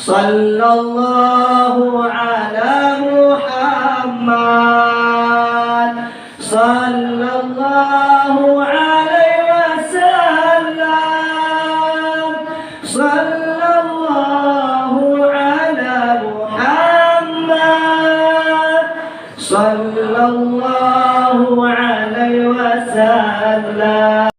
Sallallahu ala Muhammad. Sallallahu alaihi wasallam. Sallallahu ala Muhammad. Sallallahu alaihi wasallam.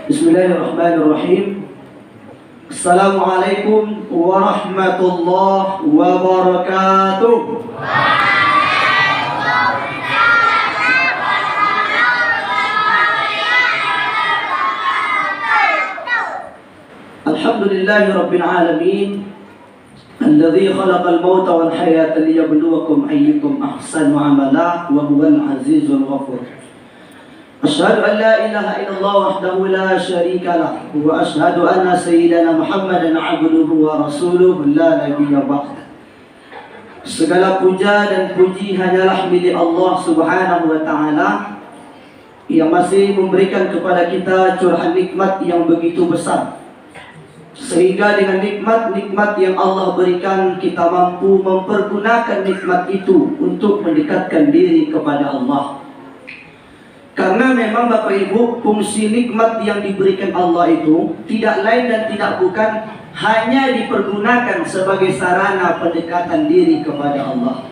Bismillahirrahmanirrahim. Assalamualaikum warahmatullahi wabarakatuh. Alhamdulillahi rabbil alamin, alladzi khalaqal mauta wal hayata liyabluwakum ayyukum ahsanu amala wa huwal azizul ghafur. Asyhadu an la ilaha illallah wahdahu la syarika lah wa asyhadu anna sayyidana Muhammadan abduhu wa rasuluhu la nabiyya ba'da. Segala puja dan puji hanyalah milik Allah Subhanahu wa taala yang masih memberikan kepada kita curahan nikmat yang begitu besar, sehingga dengan nikmat-nikmat yang Allah berikan kita mampu mempergunakan nikmat itu untuk mendekatkan diri kepada Allah. Karena memang Bapak Ibu, fungsi nikmat yang diberikan Allah itu tidak lain dan tidak bukan hanya dipergunakan sebagai sarana pendekatan diri kepada Allah.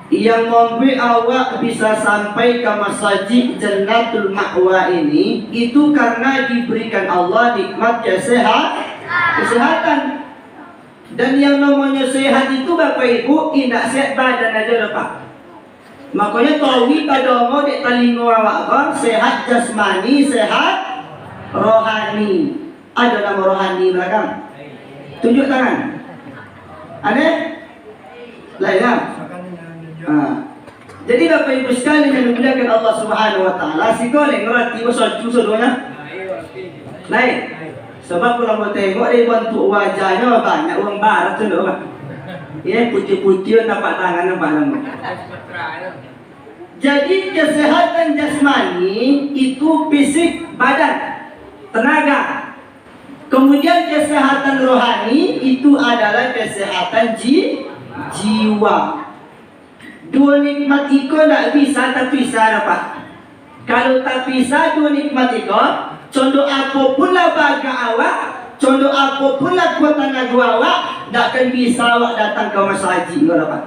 Yang membuat awak bisa sampai ke masjid Jannatul Ma'wa ini itu karena diberikan Allah nikmat kesehatan. Dan yang namanya sehat itu Bapak Ibu tidak sehat badan aja Pak. Makanya tauhid pada mau dek telinga awak kan sehat jasmani, sehat rohani. Ada nama rohani belakang. Tunjuk tangan. Ada? Lain. Jadi Bapak Ibu sekalian yang dimuliakan Allah Subhanahu wa taala, si goleng ngerti usah doanya. Lain. Sebab kalau mau tengok dia bentuk wajahnya banyak orang barat tu Pak. Ya, putih-putih nampak tangan nampak nama. Jadi kesehatan jasmani itu fisik badan, tenaga. Kemudian kesehatan rohani itu adalah kesehatan jiwa. Dua nikmat itu tidak bisa terpisah Pak. Kalau tak pisah dua nikmat itu, contoh apapun lah baga awak, contoh apapun lah kuat tenaga awak, tidak akan bisa awak datang ke masjid Pak.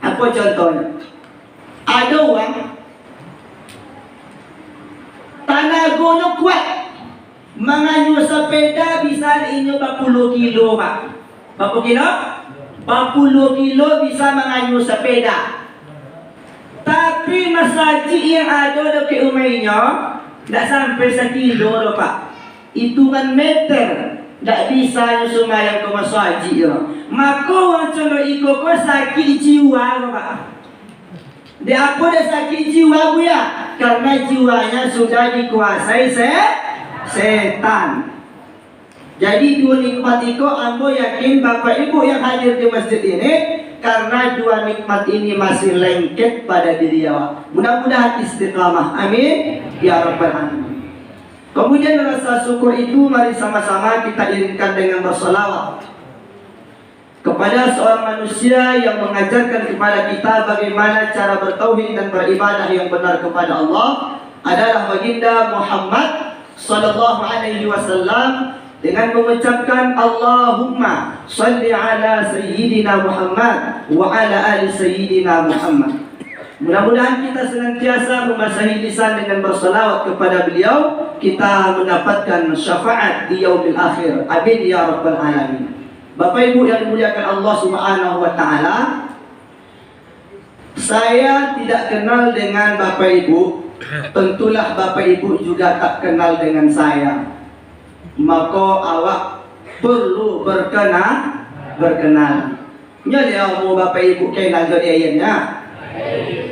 Apa contohnya? Ada orang tanaganya kuat, menganyu sepeda bisa inyo 40 kilo Pak. Berapa kilo? 40 kilo bisa menganyu sepeda. Tapi masjid yang ada di rumahnya tidak sampai 1 kilo Pak. Hitungan meter. Tak bisa sembahyang ke masjid. Maka orang contoh ikut kau sakit jiwa Pak. Dia apa dia sakit jiwa bu ya? Karena jiwanya sudah dikuasai setan. Jadi dua nikmat itu ambo yakin Bapak Ibu yang hadir di masjid ini, karena dua nikmat ini masih lengket pada diri awak. Mudah-mudahan istiqamah. Amin ya rabbal alamin. Kemudian rasa syukur itu mari sama-sama kita iringkan dengan bersalawat kepada seorang manusia yang mengajarkan kepada kita bagaimana cara bertauhid dan beribadah yang benar kepada Allah, adalah baginda Muhammad sallallahu alaihi wasallam, dengan mengucapkan Allahumma salli ala sayyidina Muhammad wa ala ali sayyidina Muhammad. Mudah-mudahan kita senantiasa membasahi lisan dengan bersalawat kepada beliau, kita mendapatkan syafaat di yaumil akhir. Amin ya rabbal alamin. Bapak Ibu yang dimuliakan Allah Subhanahu wa taala, saya tidak kenal dengan Bapak Ibu, tentulah Bapak Ibu juga tak kenal dengan saya. Maka awak perlu berkenalan. Jadi mau Bapak Ibu kenal jadi ayatnya.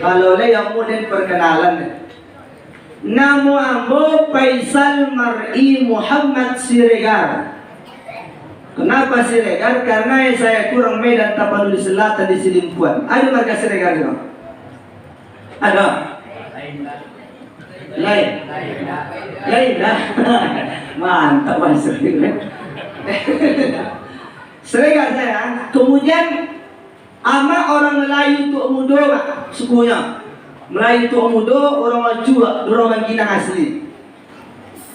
Kalau yang mudah perkenalan. Namo ambo Faisal Mar'i Muhammad Siregar. Kenapa Siregar? Karena saya kurang Medan Tapanuli Selatan di Silimpuan. Ada marga Siregar juga? Ada? Lain? Lain dah. Mantap Mas Siregar. Siregar saya. Kemudian ama orang Melayu Tuk Mudo sukunya. Melayu Tuk Mudo, orang Maju, orang Ginang asli.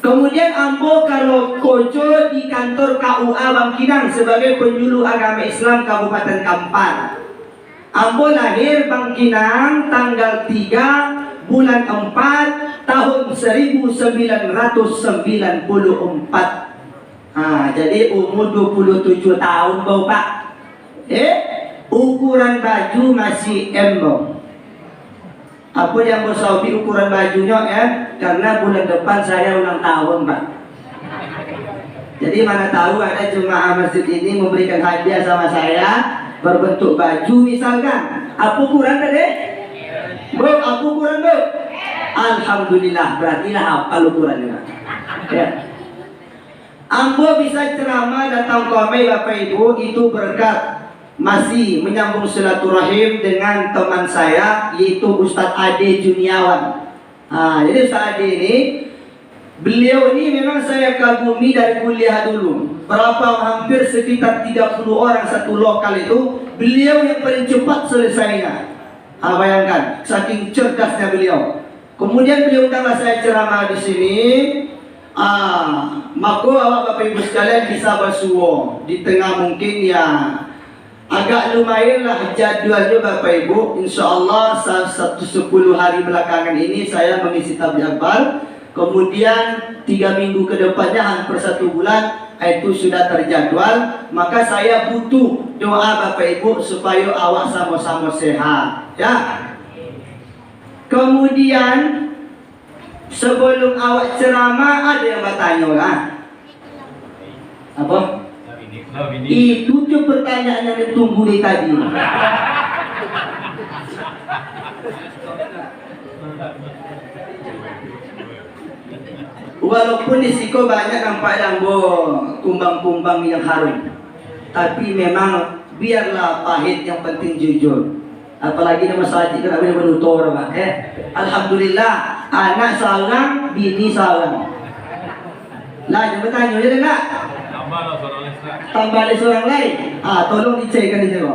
Kemudian ambo kalau koco di kantor KUA Bangkinang sebagai penyuluh agama Islam Kabupaten Kampar. Ambo lahir Bangkinang tanggal 3 bulan 4 tahun 1994. Jadi umur 27 tahun kau Pak. Ukuran baju masih M. Apa yang bersaubi ukuran bajunya karena bulan depan saya ulang tahun Pak. Jadi mana tahu ada jemaah masjid ini memberikan hadiah sama saya berbentuk baju misalkan. Apa ukuran tadi? Bu, apa ukuran bu? Alhamdulillah, berarti lah hafal ukurannya. Ya. Ambo bisa ceramah datang komai Bapak Ibu itu berkat masih menyambung silaturahim dengan teman saya yaitu Ustadz Ade Juniawan. Jadi Ustadz Ade ini, beliau ini memang saya kagumi dari kuliah dulu. Hampir sekitar 30 orang satu lokal itu, beliau yang paling cepat selesainya. Bayangkan, saking cerdasnya beliau. Kemudian beliau undanglah saya ceramah di sini. Maka awak Bapak Ibu sekalian bisa bersuara di tengah mungkin ya agak lumayan lah jadwalnya Bapak Ibu. Insya Allah 10 hari belakangan ini saya mengisi tabligh akbar. Kemudian 3 minggu ke depannya hampir 1 bulan itu sudah terjadwal. Maka saya butuh doa Bapak Ibu supaya awak sama-sama sehat ya. Kemudian sebelum awak ceramah ada yang bertanya lah. Apa? Itu tuh pertanyaan yang ditunggu di tadi. Walaupun di siko banyak nampak lambo kumbang-kumbang yang harum, tapi memang biarlah pahit, yang penting jujur. Apalagi nama sahaja kita boleh menutur Pak. Alhamdulillah anak seorang, bini seorang. Lah jangan bertanya je nak. Tambah ada seorang lain. Tolong dicekkan di sini.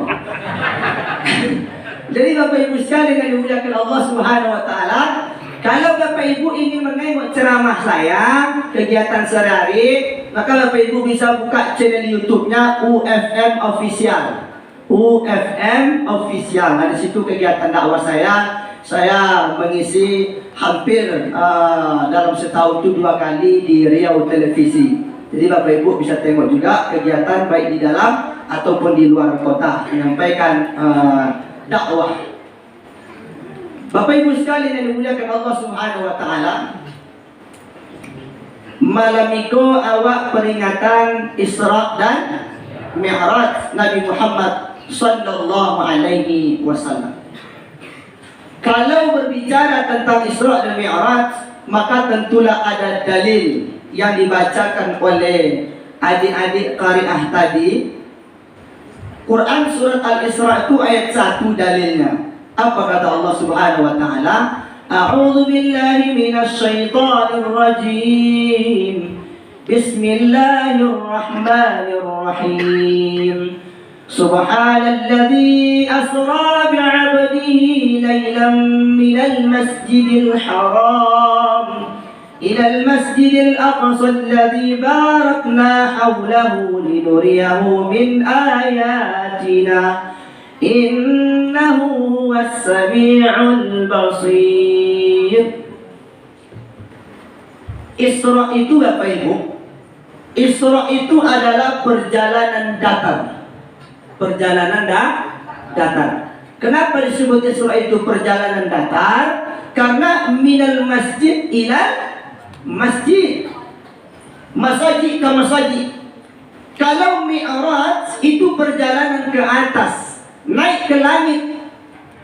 Jadi Bapak Ibu sekalian dengan dimuliakan Allah Subhanahu wa taala, kalau Bapak Ibu ingin menengok ceramah saya, kegiatan sehari-hari, maka Bapak Ibu bisa buka channel YouTube-nya UFM Official. UFM Official. Di situ kegiatan dakwah saya mengisi hampir dalam setahun itu 2 kali di Riau Televisi. Jadi Bapak Ibu bisa tengok juga kegiatan baik di dalam ataupun di luar kota menyampaikan dakwah. Bapak Ibu sekalian yang dimuliakan Allah Subhanahu wa taala, malam itu awak peringatan Isra dan Mi'raj Nabi Muhammad sallallahu alaihi wasallam. Kalau berbicara tentang Isra dan Mi'raj, maka tentulah ada dalil yang dibacakan oleh adik-adik qari'ah tadi. Quran surat Al-Isra itu ayat 1 dalilnya. Apa kata Allah Subhanahu wa taala? A'udzu billahi minasy syaithanir rajim. Bismillahirrahmanirrahim. Subhanalladzi asra bi'abdihi laylan minal masjidil haram إلى المسجد الأقصى الذي باركنا حوله لنريه من آياتنا إنه هو السميع البصير. Isra itu Bapak Ibu, Isra itu adalah perjalanan datar. Perjalanan datar. Kenapa disebut Isra itu perjalanan datar? Karena minal masjid ila masjid, masajid ke masajid. Kalau Mi'raj itu perjalanan ke atas, naik ke langit,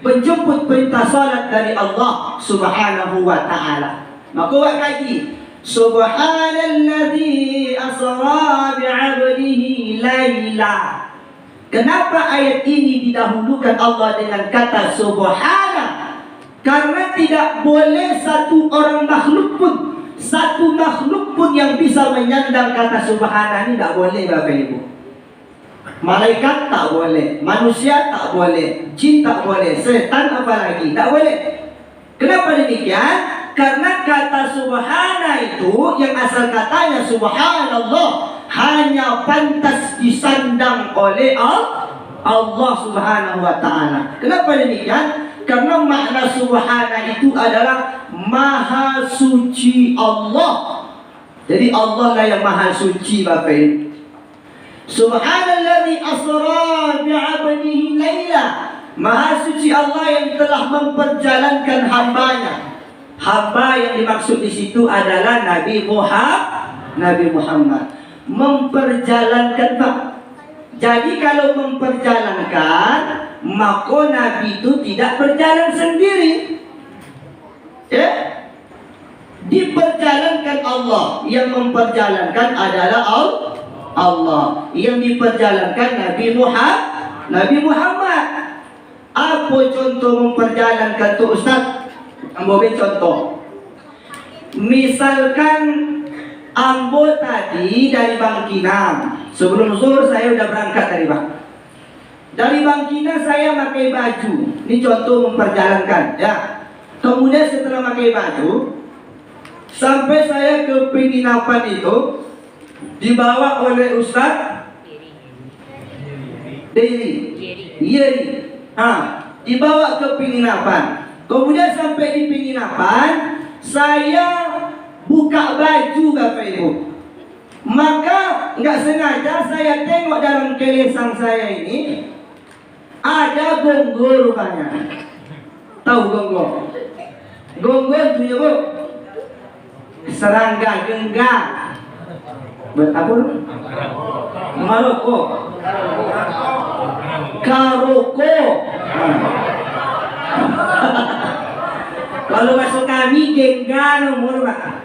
menjemput perintah salat dari Allah Subhanahu wa taala. Maka awak kaji, Subhanalladzi asra bi'abdihi laila. Kenapa ayat ini didahulukan Allah dengan kata subhana? Karena tidak boleh satu makhluk pun yang bisa menyandang kata subhana ini, tidak boleh Bapak Ibu. Malaikat tak boleh, manusia tak boleh, jin tak boleh, setan apalagi tak boleh. Kenapa demikian? Karena kata subhana itu yang asal katanya subhanallah hanya pantas disandang oleh Allah Subhanahu wa ta'ala. Kenapa demikian? Karena makna subhana itu adalah maha suci Allah. Jadi Allah lah yang maha suci Bapak Ibu. Subhanalladzi asra bi'abdihi laila. Maha suci Allah yang telah memperjalankan hambanya. Hamba yang dimaksud di situ adalah Nabi Muhammad. Memperjalankan Pak. Jadi kalau memperjalankan, maka Nabi itu tidak berjalan sendiri. Ya? Diperjalankan Allah. Yang memperjalankan adalah Allah. Yang diperjalankan Nabi Muhammad. Apa contoh memperjalankan tu Ustaz? Ambil contoh. Misalkan Ambo tadi dari Bangkinang. Sebelum zuhur saya sudah berangkat dari Bang. Dari Bangkinang saya pakai baju. Ini contoh memperjalankan ya. Kemudian setelah pakai baju, sampai saya ke penginapan itu, dibawa oleh Ustaz Yeri. Dibawa ke penginapan. Kemudian sampai di penginapan, saya buka baju Bapak Ibu. Maka nggak sengaja saya tengok dalam kelesang saya ini ada gonggol rupanya. Tahu gonggol? Gonggol itu ya Bu? Serangga, genggam. Apa? Maroko. Karoko. Kalau masuk kami genggan umur Pak.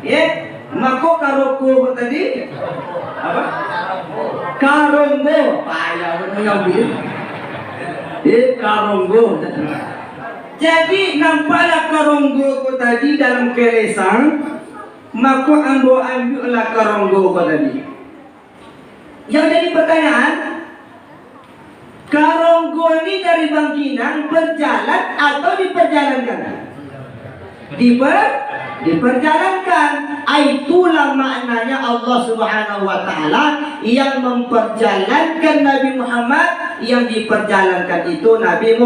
Ya, maka karoko tadi apa? Karonggo. Payah mengambil. Karonggo. Jadi nampaklah karonggo tadi dalam kelesang, maka ambillah karonggo tadi. Yang jadi pertanyaan, karonggo ini dari Bangkinang berjalan atau diperjalankan? Diperjalankan. Itulah maknanya Allah Subhanahu wa ta'ala yang memperjalankan Nabi Muhammad. Yang diperjalankan itu Nabi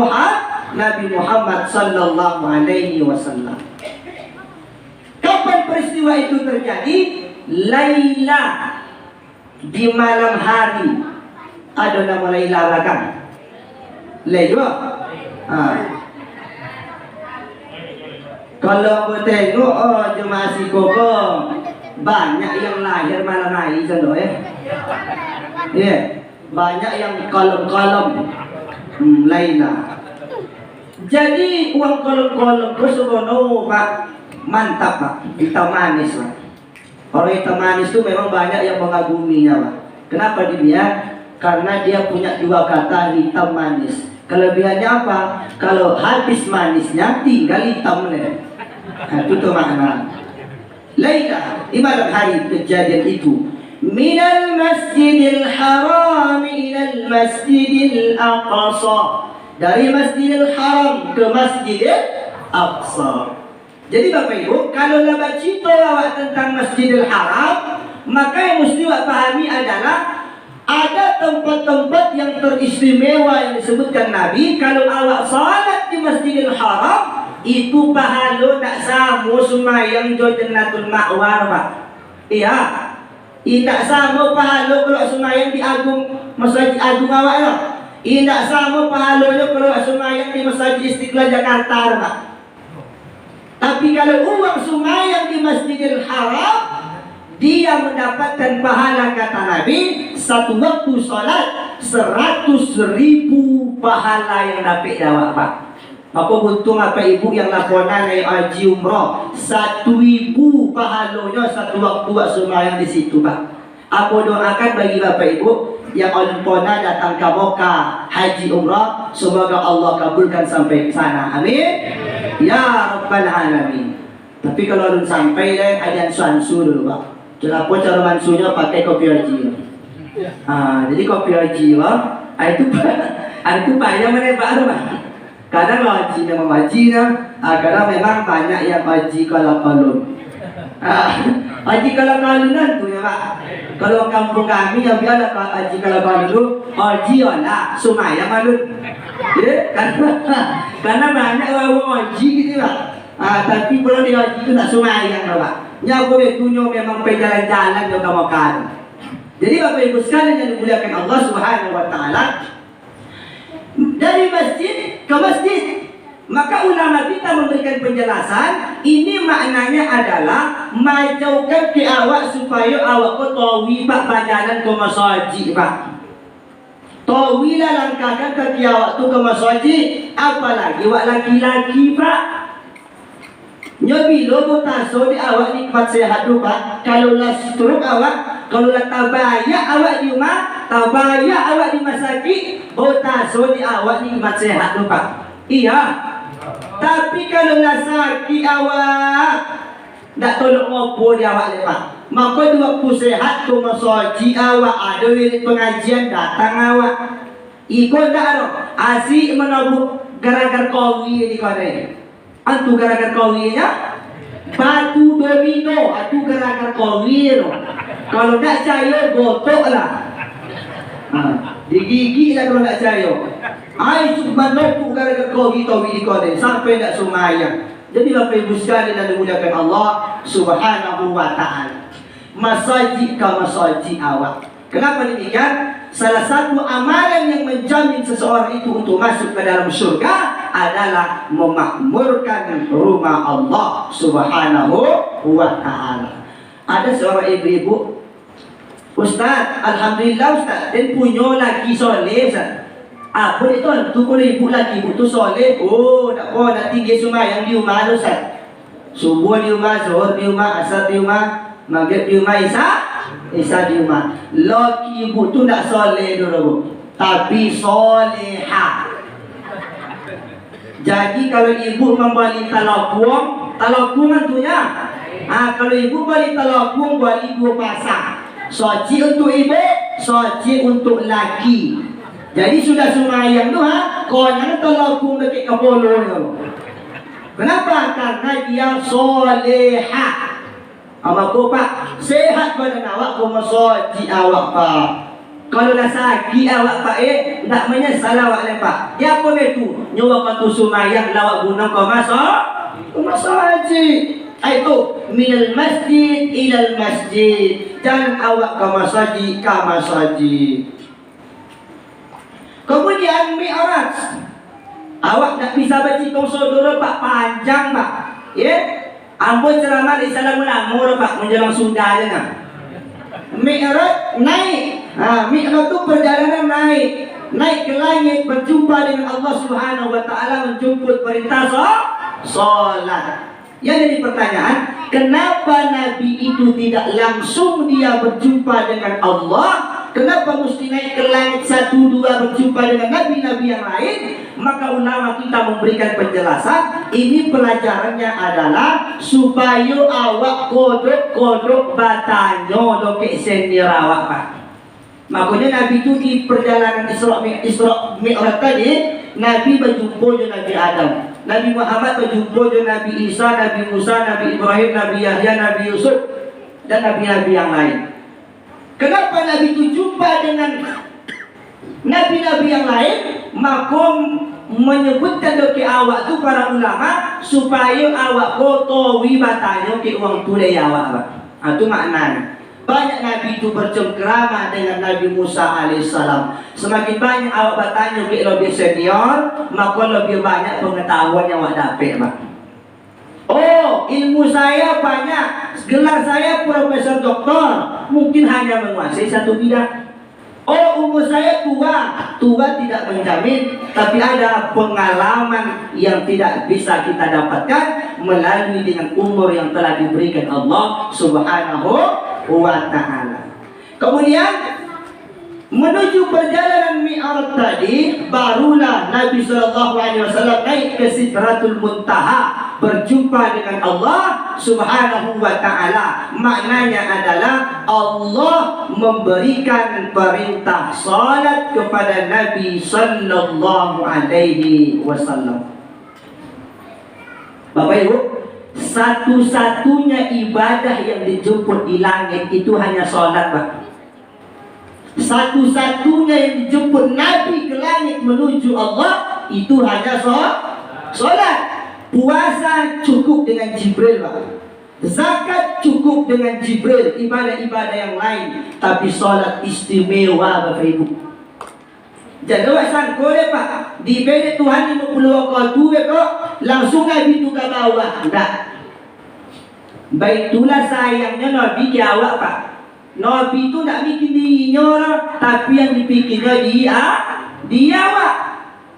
Muhammad sallallahu alaihi wasallam. Kapan peristiwa itu terjadi? Laila, di malam hari. Ada nama Laila belakang? Laila. Kalau aku tengok jemaah Sikoko banyak yang lahir malam hari contoh ya. Banyak yang kolom-kolom Laila. Jadi uang kolom-kolom itu sebenarnya Pak mantap Pak, hitam manis Pak. Orang hitam manis itu memang banyak yang mengaguminya Pak. Kenapa dia? Karena dia punya dua kata hitam manis. Kelebihannya apa? Kalau habis manisnya tinggal hitam leh. Itu tuh makna. Laila, di malam hari kejadian itu. Minal masjidil haram ilal masjidil aqsa. Dari masjidil haram ke masjidil aqsa. Jadi Bapak Ibu, kalau nak cerita awak tentang masjidil haram, maka yang mesti awak pahami adalah ada tempat-tempat yang teristimewa yang disebutkan Nabi. Kalau awak salat di masjidil haram, itu pahala tak sama semayang di Jannatul Ma'war Pak. Iya. Tak sama pahala kalau semayang di Masjid Agung awak lah. Tak sama pahalanya kalau semayang di Masjid Istiqlal Jakarta Pak. Tapi kalau orang semayang di Masjidil Haram, dia mendapatkan pahala kata Nabi, satu waktu salat 100.000 pahala yang dapat jawab Pak. Apa buntung apa ibu yang lakonan naik haji umrah 1.000 pahalanya satu waktu buat sembahyang di situ Pak. Apa doakan bagi bapak ibu yang lakonan datang ke Mekah haji umrah, semoga Allah kabulkan sampai ke sana. Amin. Ya Rabbal Alamin. Tapi kalau belum sampai ada sansu dulu Pak. Kenapa cara mansunya pakai kopi haji? Jadi kopi haji Pak, itu banyak mana baru Pak. Kadang haji memang haji kadang memang banyak yang haji kalau-kalun. Haji kalau-kalun tu ya Pak. Kalau kampung kami yang biasa haji kalau-kalun, haji lah Sumayang malun. Ya, karena banyak orang haji gitu Pak. Tapi kalau di haji itu tak Sumayang Pak. Nya boleh tunjuk memang perjalan-jalan yang kamu kan. Jadi Bapak Ibu sekalian yang dimuliakan Allah Subhanahu wa taala, dari masjid ke masjid, maka ulama kita memberikan penjelasan ini maknanya adalah majaukan ke awak supaya awak ko tawi Pak perjalanan ke masjid Pak. Tawilah langkahkan kaki awak tu ke masjid, apalagi awak laki-laki Pak. Nyobi lobo taso di awak nikmat sehat tu Pak. Kalau lah stroke awak, kalau lah tabaya awak di rumah, tabaya awak di masakit, taso di awak nikmat sehat tu Pak. Iya. Tapi kalau lah sakit awak, tak tolong ngopo di awak ni Pak. Maka di waktu sehat tu masjid awak ada wirid pengajian datang awak. Ikut tak ada. Asyik menabuk gara-gara kawi di kau. Antu gara-gara kawinya batu domino, antu gara-gara kawin. Kalau tak percaya gotok lah, digigit lah kalau tak percaya. Itu menopuk gara-gara kawin di kau sampai tak semayang. Jadi Bapak Ibu sekalian yang dimuliakan Allah Subhanahu wa taala, masjid ke masjid awak. Kenapa demikian? Salah satu amalan yang menjamin seseorang itu untuk masuk ke dalam surga adalah memakmurkan rumah Allah Subhanahu wa taala. Ada seorang ibu-ibu, Ustaz, alhamdulillah Ustaz, dan punya laki soleh Ustaz. Apa itu? Tu kalau ibu laki ibu tu soleh, tak apa, nak tinggi sembahyang di rumah Ustaz. Subuh di rumah, zuhur di rumah, asar di rumah, maghrib di rumah, Isya di rumah. Laki ibu tu tak soleh dulu, tapi solehah. Jadi kalau ibu membeli talakung tentunya. Kalau ibu beli talakung, beli 2 pasang. Soci untuk ibu, soci untuk laki. Jadi sudah semayang tu konon talakung dekat kepala. Kenapa? Karena dia solehah. Maka Pak, sehat badan awak ke masjid awak Pak. Kalau dah sakit awak Pak tak menyesal awak Pak. Ya apa itu? Nyawa kau tu sumayang lawak guna kau masjid. Itu minal masjid ilal masjid. Jangan awak ke masjid. Kemudian mi'raj. Awak tak bisa baca saudara Pak panjang Pak. Ya? Ampun ceramah di salam ulamur Pak menjelang sudah aja Mi'raj naik. Mi'raj itu perjalanan naik ke langit berjumpa dengan Allah Subhanahu wa taala, menjemput perintah salat. Yang jadi pertanyaan, kenapa Nabi itu tidak langsung dia berjumpa dengan Allah? Kenapa mesti naik ke langit 1, 2 berjumpa dengan nabi-nabi yang lain? Maka ulama kita memberikan penjelasan. Ini pelajarannya adalah supaya awak kodok batanyo dokek sendiri awak Pak. Makanya Nabi itu di perjalanan Isra Mi'raj tadi, Nabi berjumpa dengan Nabi Adam, Nabi Muhammad berjumpa dengan Nabi Isa, Nabi Musa, Nabi Ibrahim, Nabi Yahya, Nabi Yusuf, dan nabi-nabi yang lain. Kenapa Nabi itu jumpa dengan nabi-nabi yang lain? Maka menyebutkan doki awak tu para ulama supaya awak kotowi batanya ke uang tulai awak Pak. Itu maknanya. Banyak Nabi itu bercengkerama dengan Nabi Musa alaihissalam. Semakin banyak awak bertanya ke lebih senior, maka lebih banyak pengetahuan yang awak dapat Pak. Oh, ilmu saya banyak, gelar saya profesor doktor, mungkin hanya menguasai satu bidang. Oh, umur saya tua. Tua tidak menjamin, tapi ada pengalaman yang tidak bisa kita dapatkan melalui dengan umur yang telah diberikan Allah Subhanahu wa ta'ala. Kemudian menuju perjalanan Mi'raj tadi, barulah Nabi SAW naik ke Sidratul Muntaha, berjumpa dengan Allah Subhanahu wa ta'ala. Maknanya adalah Allah memberikan perintah salat kepada Nabi sallallahu alaihi wasallam. Bapak Ibu, satu-satunya ibadah yang dijemput di langit itu hanya salat, Pak. Satu-satunya yang dijemput Nabi ke langit menuju Allah itu hanya solat. Puasa cukup dengan Jibril, Pak. Zakat cukup dengan Jibril, ibadah-ibadah yang lain. Tapi solat istimewa, Bapak Ibu. Jadi awak sangka deh, Pak, di bedek Tuhan 50 waktu kok langsung Nabi tu ke bawah. Tak. Baitulah sayangnya Nabi ke awak, Pak. Nabi itu tak bikin dirinya orang, tapi yang dipikirnya dia awak.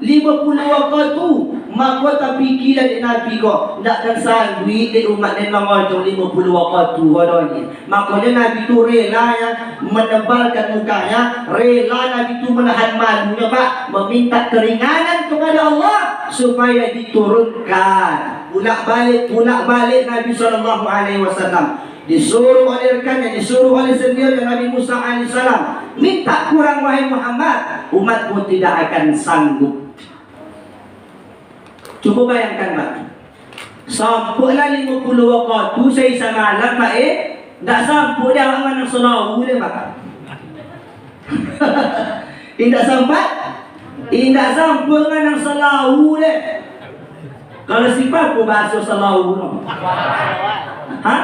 50 waktu, maka tak fikirlah di Nabi kau takkan sanggup di umat dan mengajung 50 waktu adanya. Makanya Nabi itu rela menebalkan mukanya, rela Nabi itu menahan malunya, Pak, meminta keringanan kepada Allah supaya diturunkan. Pulak-balik Nabi SAW disuruh oleh rekannya, disuruh oleh sendiri Nabi Musa AS, minta kurang wahai Muhammad, umatmu tidak akan sanggup. Cuba bayangkan, Pak, sampailah 50 waktu saya semalam, Pak, tak sampai dia awak mana selawu dia, Pak. Tidak sampai dengan selawu dia. Kalau sifat aku bahasa selawu no. Ha?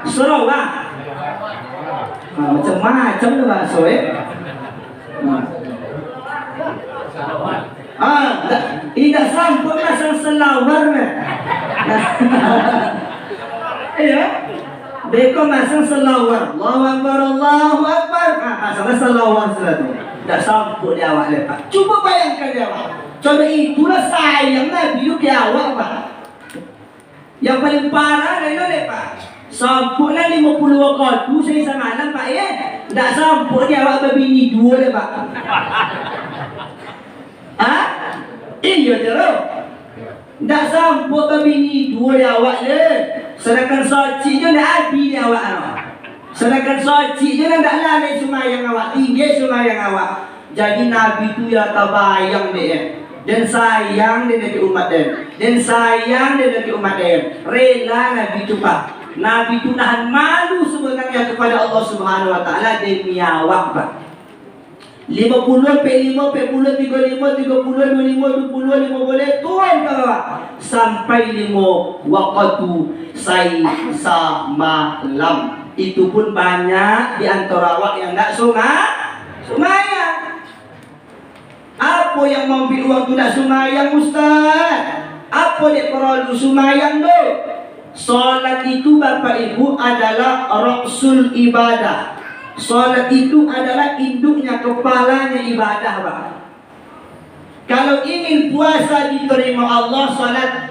Selawu lah. Macam-macam tu bahasa tidak sampai masang selawar ni. Ya. Beko masang selawar. Allahu Akbar, Allahu Akbar. Masang selawar sudah tu. Tak sampai dia awak lepas. Cuba bayangkan dia awak. Contoh itulah sayang Nabi itu ke awak, Pak. Yang paling parah adalah lepas. Sampailah 50 waktu saya semalam, Pak, tak sampai dia awak berbini dua Pak. Iya terus. Tak sampai berbini dua dia awak je. Sedangkan soci je tak habis dia awak. Sedangkan soci je tak lalai semayang awak, tinggi semayang awak. Jadi Nabi tu ya tabayang dia. Dan sayang dia dari umat dia. Dan sayang dia dari umat dia. Rela Nabi tu, Pak. Nabi tu nahan malu sebenarnya kepada Allah Subhanahu wa ta'ala demi awak, Pak. 50, 45, 40, 35, 30, 25, 20, 50 Tuhan kau sampai 5 waktu saya semalam. Itu pun banyak di antara awak yang tak sumayang. Apa yang membuat uang tu tak sumayang, Ustaz? Apa dia perlu sumayang tu? Solat itu, Bapak Ibu, adalah ra'sul ibadah. Solat itu adalah induknya, kepalanya ibadah, Pak. Kalau ingin puasa diterima Allah, solat.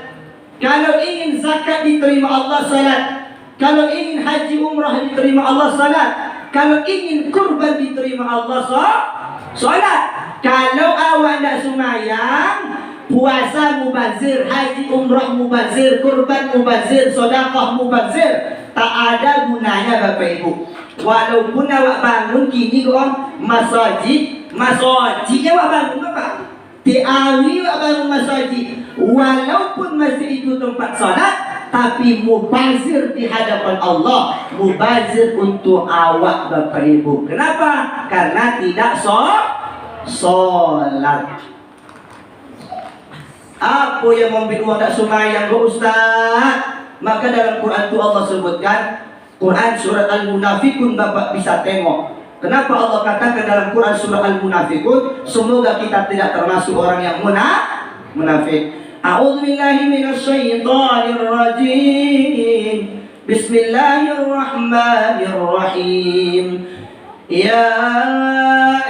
Kalau ingin zakat diterima Allah, solat. Kalau ingin haji umrah diterima Allah, solat. Kalau ingin kurban diterima Allah, solat. Kalau awak tak sumayang, puasa mubazir, haji umrah mubazir, kurban mubazir, sedekah mubazir, tak ada gunanya, Bapak Ibu. Walaupun awak bangun kini kau masjid awak bangun, Bapak. Tiawi awak bangun masjid. Walaupun masjid itu tempat salat, tapi mubazir di hadapan Allah, mubazir untuk awak, Bapak Ibu. Kenapa? Karena tidak solat. Apa yang membuat orang tak sumayang, Ustaz? Maka dalam Quran itu Allah sebutkan, Quran surat Al-Munafikun, Bapak bisa tengok. Kenapa Allah katakan dalam Quran surat Al-Munafikun? Semoga kita tidak termasuk orang yang munafik. A'udzubillahi minasyaitonirrajim. Bismillahirrahmanirrahim. Ya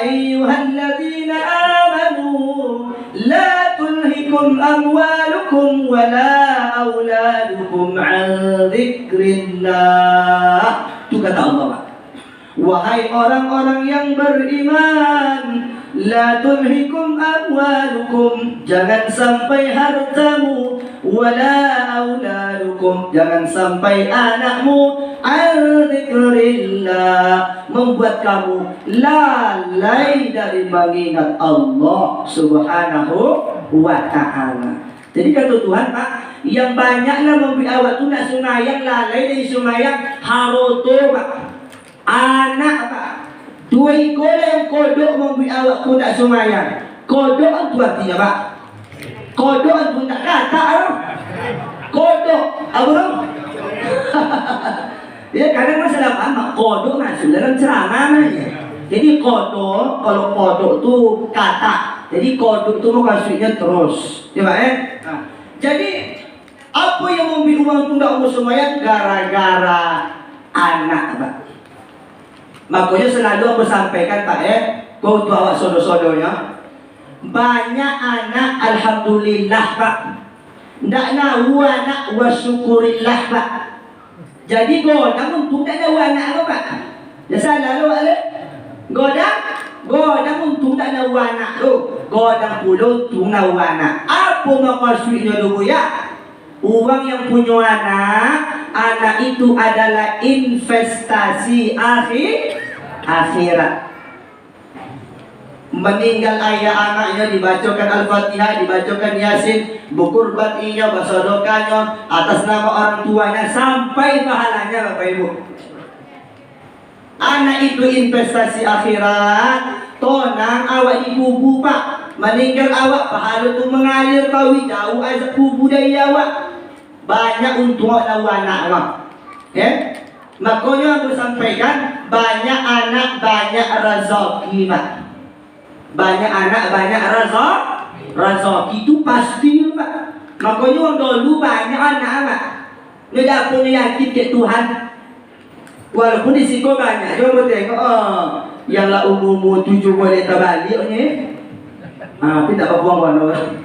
ayyuhalladzina amanu la tulhikum amwalukum wala auladukum an dzikrillah. Itu kata Allah, Pak. Wahai orang-orang yang beriman, la tulhikum amwalukum, jangan sampai hartamu, wala auladukum, jangan sampai anakmu, an dzikrillah, membuat kamu lalai dari mengingat Allah Subhanahu wa ta'ala. Jadi kata Tuhan, Pak, yang banyaklah memberi awak tu nak sunayang, lalai dari sunayang haroto, Pak. Anak, Pak, 2 ekor yang kodok memberi awak tu nak sunayang. Kodok tu artinya, Pak, kodok tu tak kata kodok apa tu? Ya, kadang masalah apa? Kodok masuk dalam ceramah aja. Jadi kodok, kalau kodok tu kata, jadi kodok tu maksudnya terus, ya Pak, Jadi apa yang memberi uang tu nak umur semuanya? Gara-gara anak, Pak. Makanya selalu aku sampaikan, Pak, kau tu awak sodo-sodonya, banyak anak alhamdulillah, Pak. Ndak nahu anak wasyukurillah, Pak. Jadi godang untung tak nahu anak apa, Pak? Ya salah lu, Ale. Godang untung tak nahu anak tu. Godang pula untung nahu anak. Apa maksudnya dulu ya? Uang yang punya anak itu adalah investasi akhirat. Meninggal ayah anaknya, dibacakan Al-Fatihah, dibacakan Yasin, bukur batinya, bersedekahnya atas nama orang tuanya, sampai pahalanya, Bapak Ibu. Anak itu investasi akhirat. Tonang awak dikubur, Pak. Meninggal awak, pahala tu mengalir tahu jauh azab kubur dari awak. Banyak untuk awak anak, Pak. Makanya aku sampaikan, banyak anak, banyak rezeki, Pak. Banyak anak, banyak rezeki itu pasti, Pak. Makanya orang dulu banyak anak, Pak. Dia tak punya yakin ke Tuhan. Walaupun di sini banyak, coba tengok, yang lah umur 7 boleh terbalik ni. Tapi tak apa-apa orang.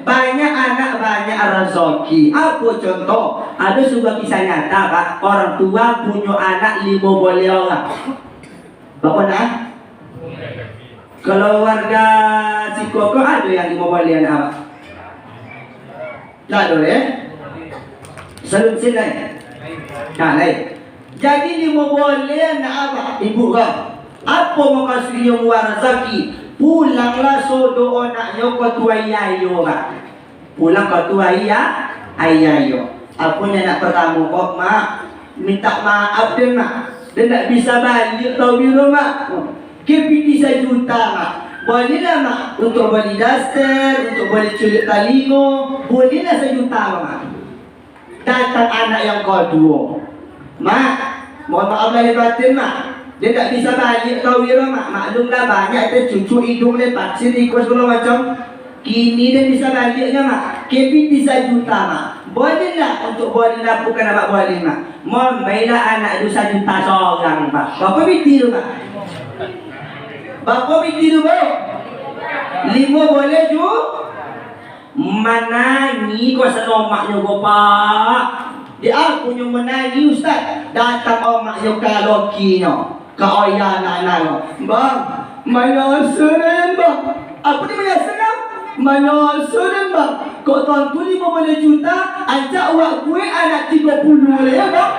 Banyak anak, banyak rezeki. Apa contoh? Ada sebuah kisah nyata, Pak. Orang tua punya anak 5 boleh orang. Berapa nak? Kalau warga Sikoko ada yang 5 boleh anak, Pak? Tak ada, Selalu sini. Lain. Jadi 5 boleh anak apa? Ibu kau. Apa maksudnya muar rezeki? Pulanglah sodo anaknya ke tua ayayo, Pak. Pulang ke tua ayayo. Apa yang nak pertama kok, Mak? Minta maaf dia, Mak. Dia tak bisa balik tau biru, Mak. KPT 1 juta, Mak. Bolehlah, Mak, untuk beli daster, untuk beli culik talingo. Bolehlah 1 juta, Mak. Datang anak yang kedua. Mak, mohon maaf lahir batin, Mak. Dia tak bisa balik tau biru, Mak. Maklumlah banyak tu cucu hidung lepas sini ikut segala macam. Kini dia bisa baliknya, Mak. KPT 1 juta, Mak. Bolehlah untuk boleh lapukan abang boleh, Mak. Mohon baiklah anak itu 1 juta seorang, Pak. Berapa biti tu, Pak? Berapa biti tu, Pak? 5 boleh tu? Menangi kau senomaknya, Bapak. Dia punya menangi, Ustaz. Datang omaknya kalokinya. Kau ayah anak-anak. Bang, mana senang, Bang? Apa ni banyak senang? Mana senang, Bang? Kau tuan tu 5 juta, ajak awak gue anak 30 boleh, ya, Bang?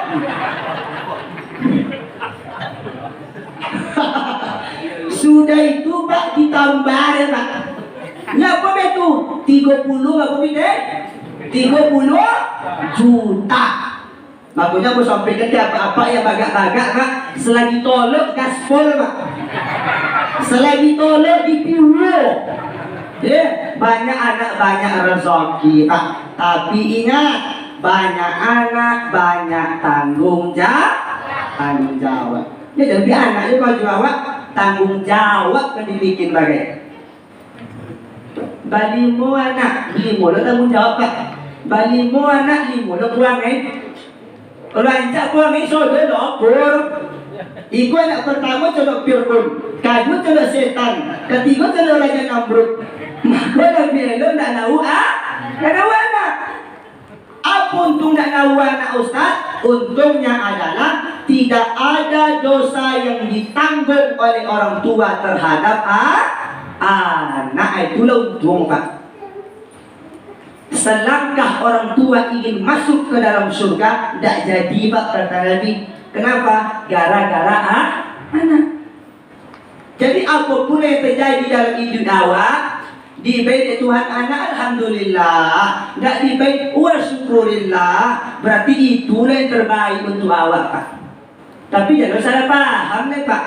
Sudah itu, Pak, ditambah ya, Pak. Ngapa betul? 30 apa beda? 30 juta. Makanya aku sampaikan ke apa-apa yang bagak-bagak, Pak. Selagi tolak gaspol, Pak. Selagi tolak dipiru. Banyak anak, banyak rezeki, Pak. Tapi ingat, banyak anak, banyak tanggung jawab. Jadi anaknya kalau jawab, tanggung jawab kan dibikin bagai. Balimu anak, 5 lo tanggung jawab, Pak. Balimu anak, 5 lo buang, Kalau ancak buang, so dia dapur. Iku anak pertama coba pirkun. Kadua celok setan, ketiga celok Raja Namrud. Maka lebih elok nak tahu nak tahu anak. Apa untung nak tahu anak Ustaz? Untungnya adalah tidak ada dosa yang ditanggung oleh orang tua terhadap anak. Itulah untung, Pak. Selangkah orang tua ingin masuk ke dalam surga, tidak jadi, Pak, kata Nabi. Kenapa? Gara-gara anak. Jadi apapun yang terjadi dalam hidup awak, dibaik Tuhan anak, alhamdulillah. Tidak dibaik, wa syukurillah. Berarti itulah yang terbaik untuk awak, Pak. Tapi jangan salah paham nih, Pak.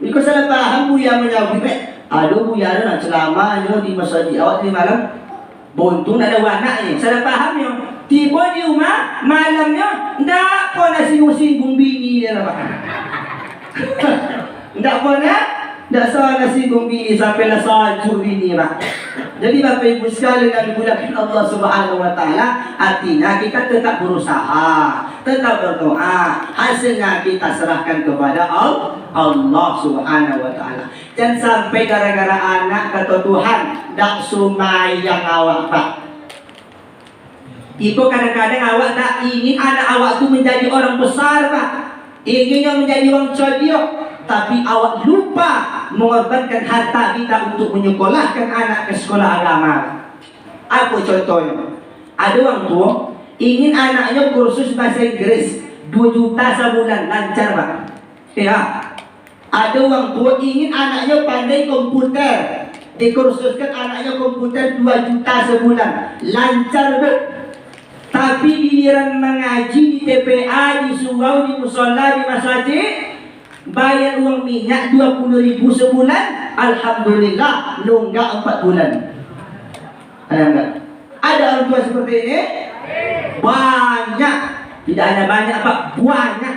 Jika salah paham, Buya menjawab, aduh Buya nak ceramah di masjid awak di malam, buntung ada anaknya. Salah pahamnya. Tiba di rumah malamnya ndak pernah singgung-singgung bini dia, Pak. Ndak pernah. Tak salah nasi bini sampai lah salju bini, Pak. Jadi Bapak Ibu sekalian yang dimuliakan Allah Subhanahu wa taala, artinya kita tetap berusaha, tetap berdoa. Hasilnya kita serahkan kepada Allah Subhanahu wa taala. Dan sampai gara-gara anak kata Tuhan, dak sumayang awak, Pak. Ibu kadang-kadang awak tak ingin anak awak tu menjadi orang besar, Pak. Inginnya menjadi orang cerdik, tapi awak lupa mengorbankan harta kita untuk menyekolahkan anak ke sekolah agama. Apa contohnya? Ada orang tua ingin anaknya kursus bahasa Inggris 2 juta sebulan, lancar, Pak. Ya. Ada orang tua ingin anaknya pandai komputer, dikursuskan anaknya komputer 2 juta sebulan, lancar, Pak. Tapi giliran mengaji di TPA, di surau, di musola, di masjid, bayar uang minyak 20.000 sebulan, alhamdulillah nunggak 4 bulan. Ada orang tua seperti ini? Banyak. Tidak hanya banyak, Pak, banyak.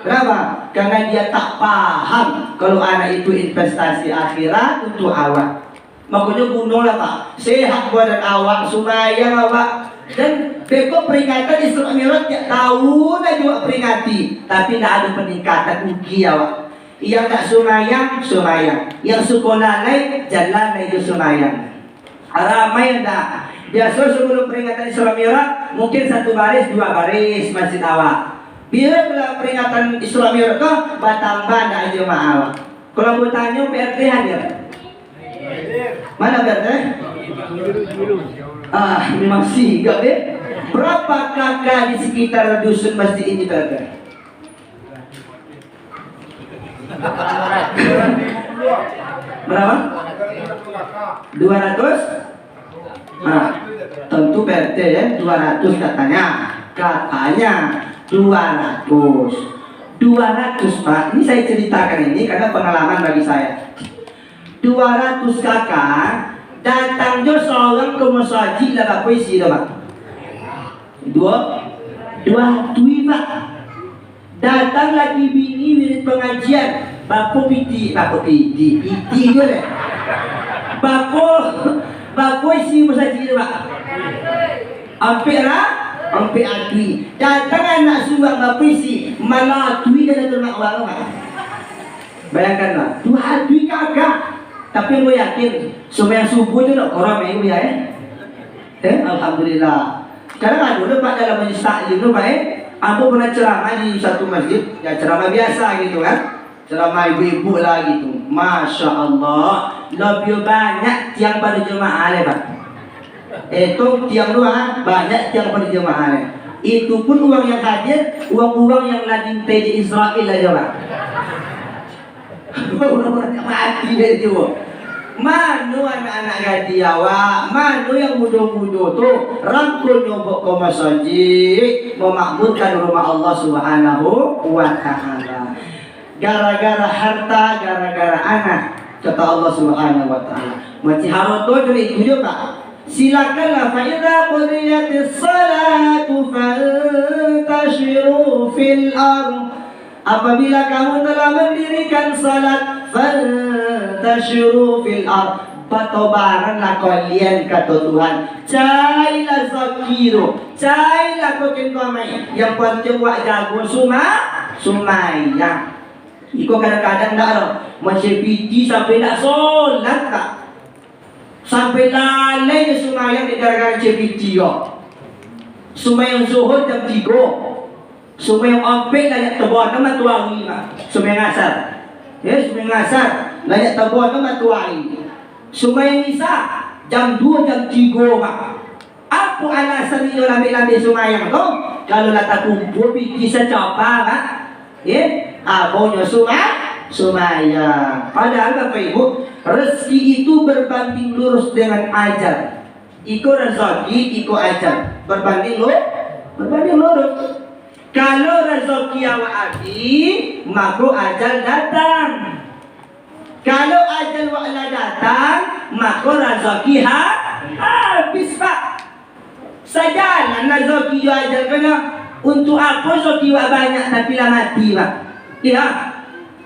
Kenapa? Karena dia tak paham kalau anak itu investasi akhirat untuk awak. Makanya bunuhlah, Pak. Sehat badan awak, sumayang awak. Dan beko peringatan Isra Mi'raj tiap tahun dah juga peringati, tapi tidak ada peningkatan uji awak. Yang tak sumayang, yang sekolah lain jalan itu sumayang. Ramai yang tak. Biasa sebelum peringatan Isra Mi'raj mungkin 1 baris 2 baris masjid awak. Bila peringatan Isra Mi'raj tu bertambah dah jemaah awak. Kalau bertanya PRT hadir. Mana PRT? Memang sigap deh. Berapa kakak di sekitar dusun masjid ini, Pak? Berapa? 200? Tentu PRT ya, 200 katanya. Katanya 200. 200, Pak. Ini saya ceritakan ini karena pengalaman bagi saya. 200 kakak datang jo seorang ke masjid lah, Pak, puisi dah, Pak. Dua tui, Pak. Datang lagi bini wirid pengajian, bapo piti tu deh. Bapo isi masjid, Pak. Ampe atui. Datang anak suang bapo isi, malah atui dan nak orang, Pak. Bayangkan, Pak. 2 atui kakak. Tapi aku yakin semua yang subuh itu nak korang main ya, alhamdulillah. Sekarang ada Pak dalam majlis taklim tu, Pak. Aku pernah ceramah di satu masjid, ya ceramah biasa gitu kan, ceramah ibu-ibu lah gitu. Masya Allah, lebih banyak tiang pada jemaah, Pak. Itu tiang luar banyak tiang pada jemaah. Itu pun uang yang hadir, uang yang lagi di Israel aja, Pak. Orang-orang yang mati itu. Manu anak-anak gadis awak, manu yang muda-muda tu rangkul nyobok ke masjid, memakmurkan rumah Allah Subhanahu wa taala. Gara-gara harta, gara-gara anak, kata Allah Subhanahu wa taala. Macam haroto jadi itu juga. Silakanlah fa idza qudiyatis salatu fantashiru fil ardh. Apabila kamu telah mendirikan salat, fantashiru fil ardh, bertobaranlah kalian, kata Tuhan. Cailah zakiru, cailah kokin kamai. Yang penting wak jago sumayang. Iko kadang-kadang tak loh, macam piti sampai tak solat tak, sampai lalai dia semayang di gara-gara CPT yo. Semayang zuhur jam 3, semayang ompek layak tebon nama tuangi mak, semayang asar, ya semayang asar layak tebon nama tuangi, semayang isya jam 2 jam 3 mak. Apa alasan ini lambe-lambe semayang tu? Kalau lata kumpul piti secoba mak, ya. Abonya sumayang. Padahal Bapak Ibu, rezeki itu berbanding lurus dengan ajal. Iko rezeki, iko ajal. Berbanding lurus. Kalau rezeki awak habis, maka ajal datang. Kalau ajal awak datang, maka rezeki habis pak. Sajalan rezeki ajal kena. Untuk apa rezeki awak banyak tapi lah mati pak. Ya,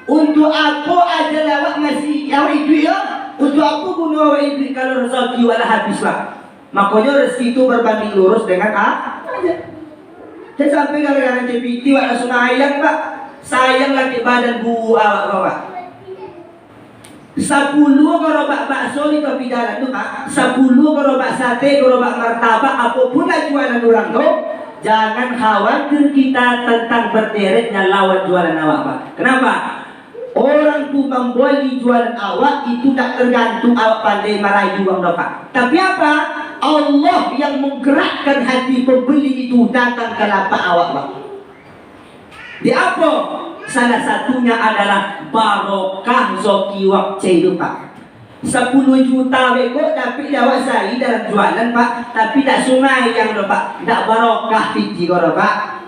untuk apa aja awak masih awak hidup ya? Untuk apa guna awak hidup kalau rezeki awak habis lah? Makanya rezeki itu berbanding lurus dengan aja. Dan sampai gara-gara CPT awak langsung sayang pak, sayang lagi badan bu awak. 10 gerobak bakso di tepi jalan tu pak, 10 gerobak sate, gerobak martabak, apapun lah jualan orang tu. Jangan khawatir kita tentang berderetnya lawan jualan awak pak. Kenapa? Orang tu membeli jualan awak itu tak tergantung awak pandai merayu uang pak. Tapi apa? Allah yang menggerakkan hati pembeli itu datang ke lapak awak pak. Di apa? Salah satunya adalah barokah zoki waktu pak. 10 juta bego tapi awak saya dalam jualan pak, tapi tak sungai yang pak, tak barokah piti kau pak.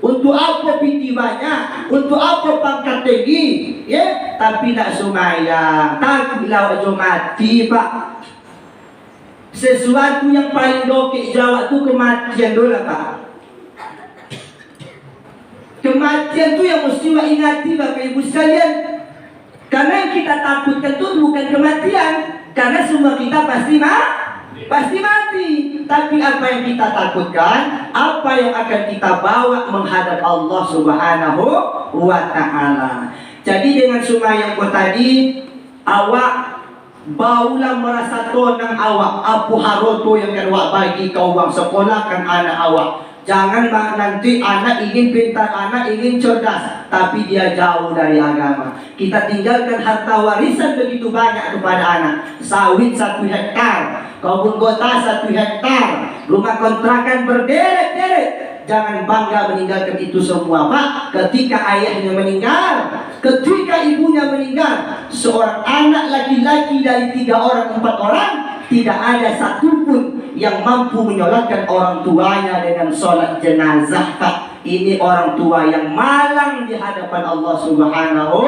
Untuk apa piti banyak, untuk apa pangkat tinggi, ya? Tapi tak sungai yang takutlah awak mati pak. Sesuatu yang paling dokik jawab tu kematian dulu pak. Kematian tu yang mesti awak ingati bapak ibu sekalian. Karena yang kita takutkan itu bukan kematian, karena semua kita pasti mati. Tapi apa yang kita takutkan, apa yang akan kita bawa menghadap Allah Subhanahu wa Ta'ala. Jadi dengan sumayang tadi, awak baulah merasa tonang awak, apa haroto yang kan awak bagi kau uang sekolah kan anak awak. Jangan nanti anak ingin pintar, anak ingin cerdas, tapi dia jauh dari agama. Kita tinggalkan harta warisan begitu banyak kepada anak. Sawit 1 hektar, kebun kota 1 hektar, rumah kontrakan berderet-deret. Jangan bangga meninggalkan itu semua pak. Ketika ayahnya meninggal, ketika ibunya meninggal, seorang anak laki-laki dari 3 orang 4 orang, tidak ada satupun yang mampu menyolatkan orang tuanya dengan sholat jenazah pak. Ini orang tua yang malang di hadapan Allah Subhanahu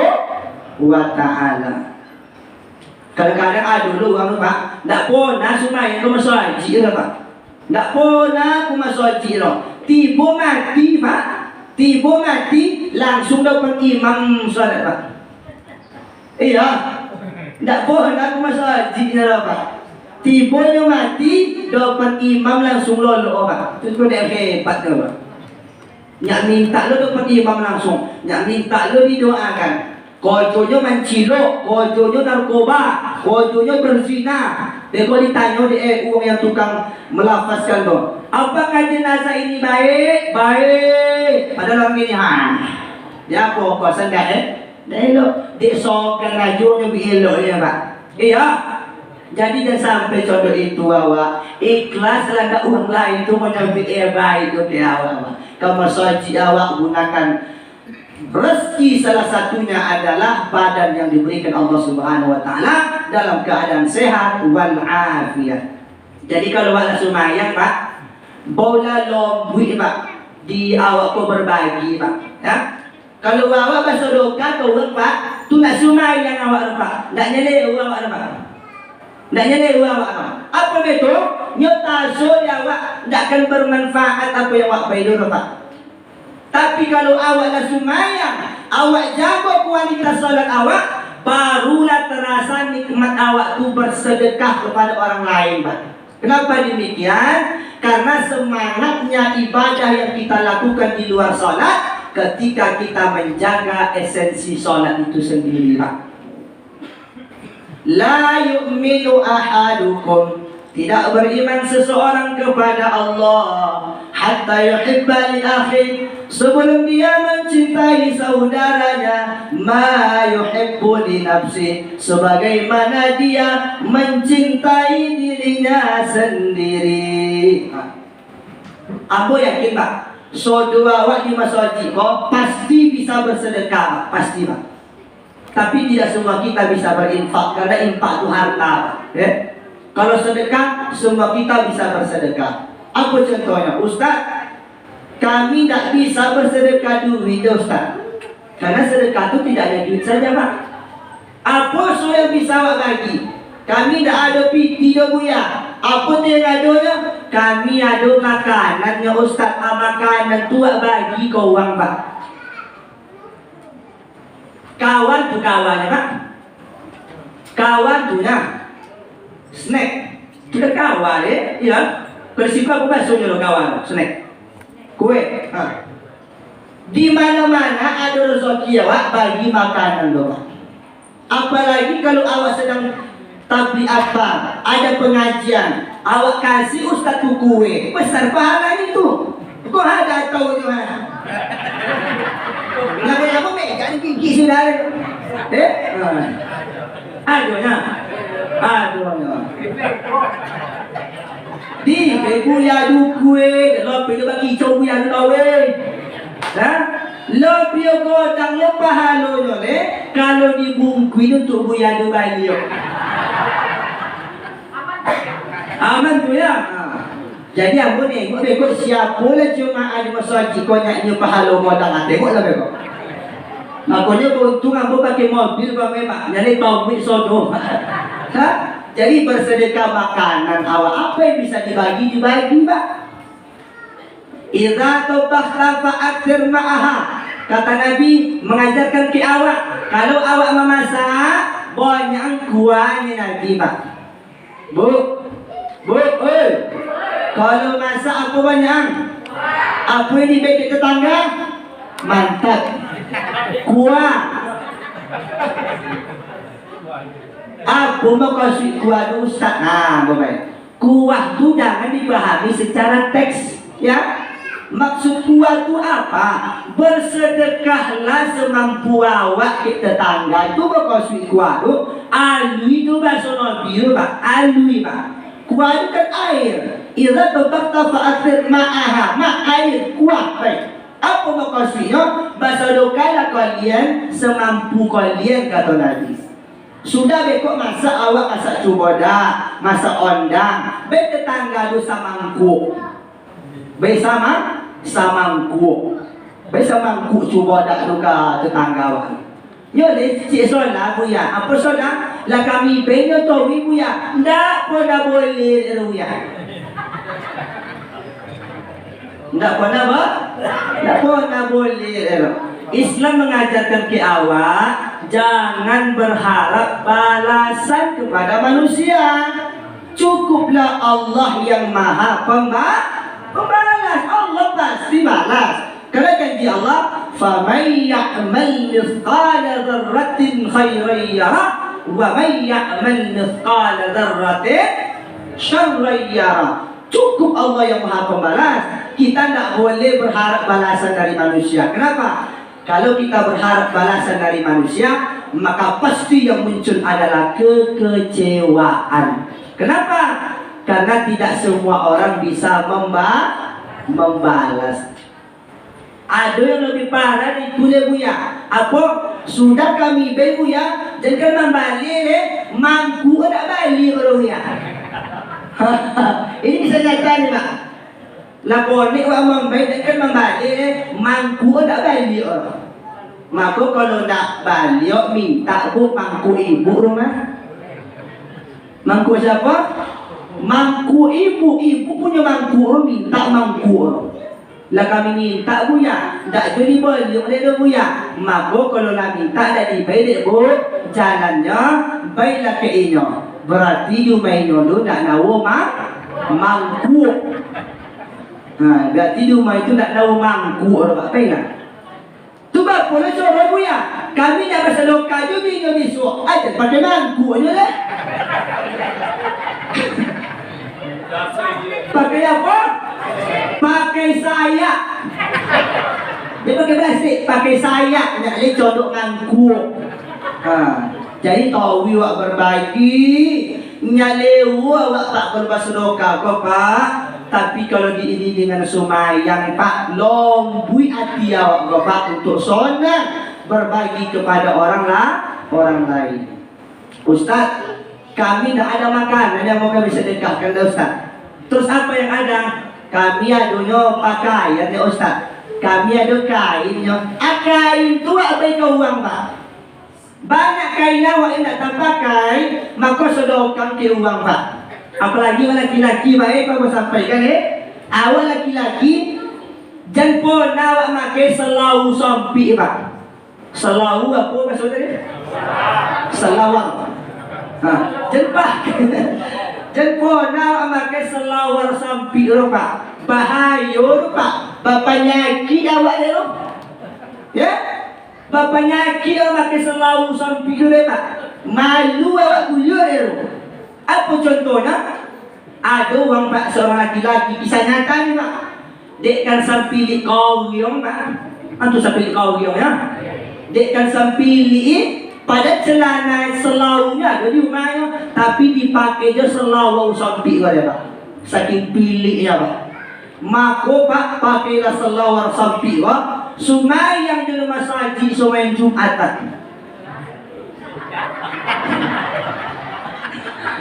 wa Ta'ala. Kadang-kadang dulu orang pak, tak pernah sungai aku masuk haji lah pak, tak pernah aku masuk haji lah. Tiba mati pak, tiba mati langsung dapat imam sholat pak. Iya, tak pernah aku masuk haji lah pak. Tibanya mati, dapat imam langsung lolo pak. Itu kau dah hebat tu pak. Nyak minta lo dapat imam langsung, nyak minta lo didoakan. Kojonya mencilok, kojonya narkoba, kojonya berzina. Dia kalau ditanya di uang yang tukang melafazkan tu, apakah jenazah ini baik? Baik. Padahal orang ini ya kok sendak dah elok. Dia sokan rajunya bielok ya pak. Iya. Jadi jangan sampai contoh itu awak ikhlas lah uang lain tu macam baik tu dia awak. Kamu soji awak gunakan rezeki, salah satunya adalah badan yang diberikan Allah Subhanahu wa Ta'ala dalam keadaan sehat wal afiat. Jadi kalau awak sumayang pak, bola lombui pak, di awak kau berbagi pak, ya. Kalau awak bersedekah kau pak, tu nak sumayang awak pak, nak nyelek awak pak. Nak nyelek awak apa betul? Nyata suri awak tak akan bermanfaat apa yang awak bayar pak. Tapi kalau awak dah sumayang, awak jaga kualitas salat awak, barulah terasa nikmat awak tu bersedekah kepada orang lain pak. Kenapa demikian? Karena semangatnya ibadah yang kita lakukan di luar salat ketika kita menjaga esensi solat itu sendiri, Pak. La yu'minu ahadukum, tidak beriman seseorang kepada Allah, hatta yuhibba li akhi, sebelum dia mencintai saudaranya, ma yuhibbu li nafsi, sebagaimana dia mencintai dirinya sendiri. Aku yakin, Pak, saudara awak di masjid kok pasti bisa bersedekah, pasti, Pak. Tapi tidak semua kita bisa berinfak, karena infak itu harta, Pak. Ya? Kalau sedekah, semua kita bisa bersedekah. Apa contohnya? Ustaz, kami tak bisa bersedekah duit, Ustaz. Karena sedekah itu tidak ada duit saja, Pak. Apa yang bisa awak bagi? Kami tak ada piti dah, Buya. Apa yang adanya? Kami ada makanannya, Ustaz. Makanan tu awak bagi ke orang, Pak. Kawan tu kawannya, Pak. Kawan tu nah. Snack. Kita kawan, ya. Bersifat apa maksudnya lo kawan? Snack. Kue. Di mana-mana ada rezeki awak bagi makanan lo, Pak. Apalagi kalau awak sedang tabligh apa, ada pengajian, awak kasih ustaz tu kue, besar pahala itu. Kau ada tahu tu mana? Lama-lama megang gigi sudah. Aduhnya. Di buya du kue, lo pergi bagi coba buya du tahu lo pergi godang lo pahalanya kalau dibungkuin untuk buya du bagi. Aman tu ya. Jadi apa ni? Ikut siapa lah jemaah di masjid kau nyanyi pahala modal. Tengoklah mereka. Makanya untung aku pakai mobil kau memang. Jadi tauhid sodoh. Jadi bersedekah makanan awak apa yang bisa dibagi, Pak. Idza tabakhla fa'akthir ma'aha. Kata Nabi mengajarkan ke awak, kalau awak memasak banyak kuahnya Nabi, Pak. Bu, kalau masak apa banyak? Apa yang dibagi tetangga? Mantap. Kuah. Aku mau kasih kuah tu Ustaz. Bapak. Kuah tu jangan dipahami secara teks, ya. Maksud kuah tu apa? Bersedekahlah semampu awak ke tetangga. Itu mau kasih kuah tu. Alui tu bahasa Nabi, Pak. Alui, Pak. Kuah itu kan air. Idza tabakhta fa'athir ma'aha. Air, kuah, baik. Apa maksudnya? Bersedekahlah kalian semampu kalian, kata Nabi. Sudah bekok masak awak masak cuboda, masak ondang, be tetangga tu samangku. Be samangku. Be samangku cuboda tu ke tetangga awak. Ya ni cik solat Buya. Apa solat? Lah kami benyo tahu Buya. Ndak pernah boleh Buya. Ndak pernah boleh. Islam mengajarkan ke awak jangan berharap balasan kepada manusia. Cukuplah Allah yang Maha pembalas. Allah pasti balas. Karena janji Allah, "Faman ya'mal mithqala dzarratin khairan yarah, wa man ya'mal mithqala dzarratin syarran yarah." Cukup Allah yang Maha pembalas. Kita tidak boleh berharap balasan dari manusia. Kenapa? Kalau kita berharap balasan dari manusia, maka pasti yang muncul adalah kekecewaan. Kenapa? Karena tidak semua orang bisa membalas. Ada yang lebih parah itu Buya. Apa? Sudah kami Buya, jangan membalik mangku tak balik Buya. Ini bisa nyata ni, Pak. Lapor ni orang membaik jangan membalik mangku tak balik orang. Maka kalau nak balik minta bu mangku ibu rumah. Mangku siapa? Mangku ibu. Ibu punya mangku, minta mangku. Lah kami minta Buya, tak jadi balik oleh dia Buya. Maka kalau nak minta dah dibalik bu, jalannya baiklah ke inyo. Berarti you main dulu nak nawa mangku. Berarti you main tu nak nawa mangku orang apa lah. apa nak coba buya? Kami nak bahasa lokal je bingung besok. Aja pakai mangkuk aja deh. Pakai apa? Pakai sayap. Dia pakai plastik, pakai sayap. Nak lecor duk mangkuk. Jadi tahu awak berbagi. Nyalewu awak tak berbahasa lokal kok Pak. Tapi kalau diiringi dengan sumayang Pak, lombui hati awak Pak untuk sonang berbagi kepada orang lain. Ustaz, kami tidak ada makanan yang mau kami sedekahkan dah Ustaz. Terus apa yang ada? Kami adanya pakaian ya Ustaz. Kami ada kainnya. Kain tu apa kau uang Pak? Banyak kain awak yang tak terpakai, maka sedekahkan ke uang Pak. Apalagi laki-laki baik kau sampaikan awak laki-laki jangan pernah awak makai selau sampi Pak. Selau apa maksudnya? Selawang. Jangan pakai. Jangan pernah awak makai selawar sampi Pak. Bahaya Pak. Bapak nyaki awak dia ya? Bapak nyaki awak makai selau sampi Pak. Malu awak guyur dia. Apa contohnya? Ada orang Pak, seorang laki-laki, kisah nyata ni Pak. Dek kan sampai kau yang Pak. Antu sampai kau yang ya. Dek kan sampai pada celana selaunya ada di rumahnya, tapi dipakai je selau sampai pada Pak. Saking pilihnya Pak. Maka Pak pakailah selau sampai Pak. Sumayang di rumah saji sumayang Jumatan.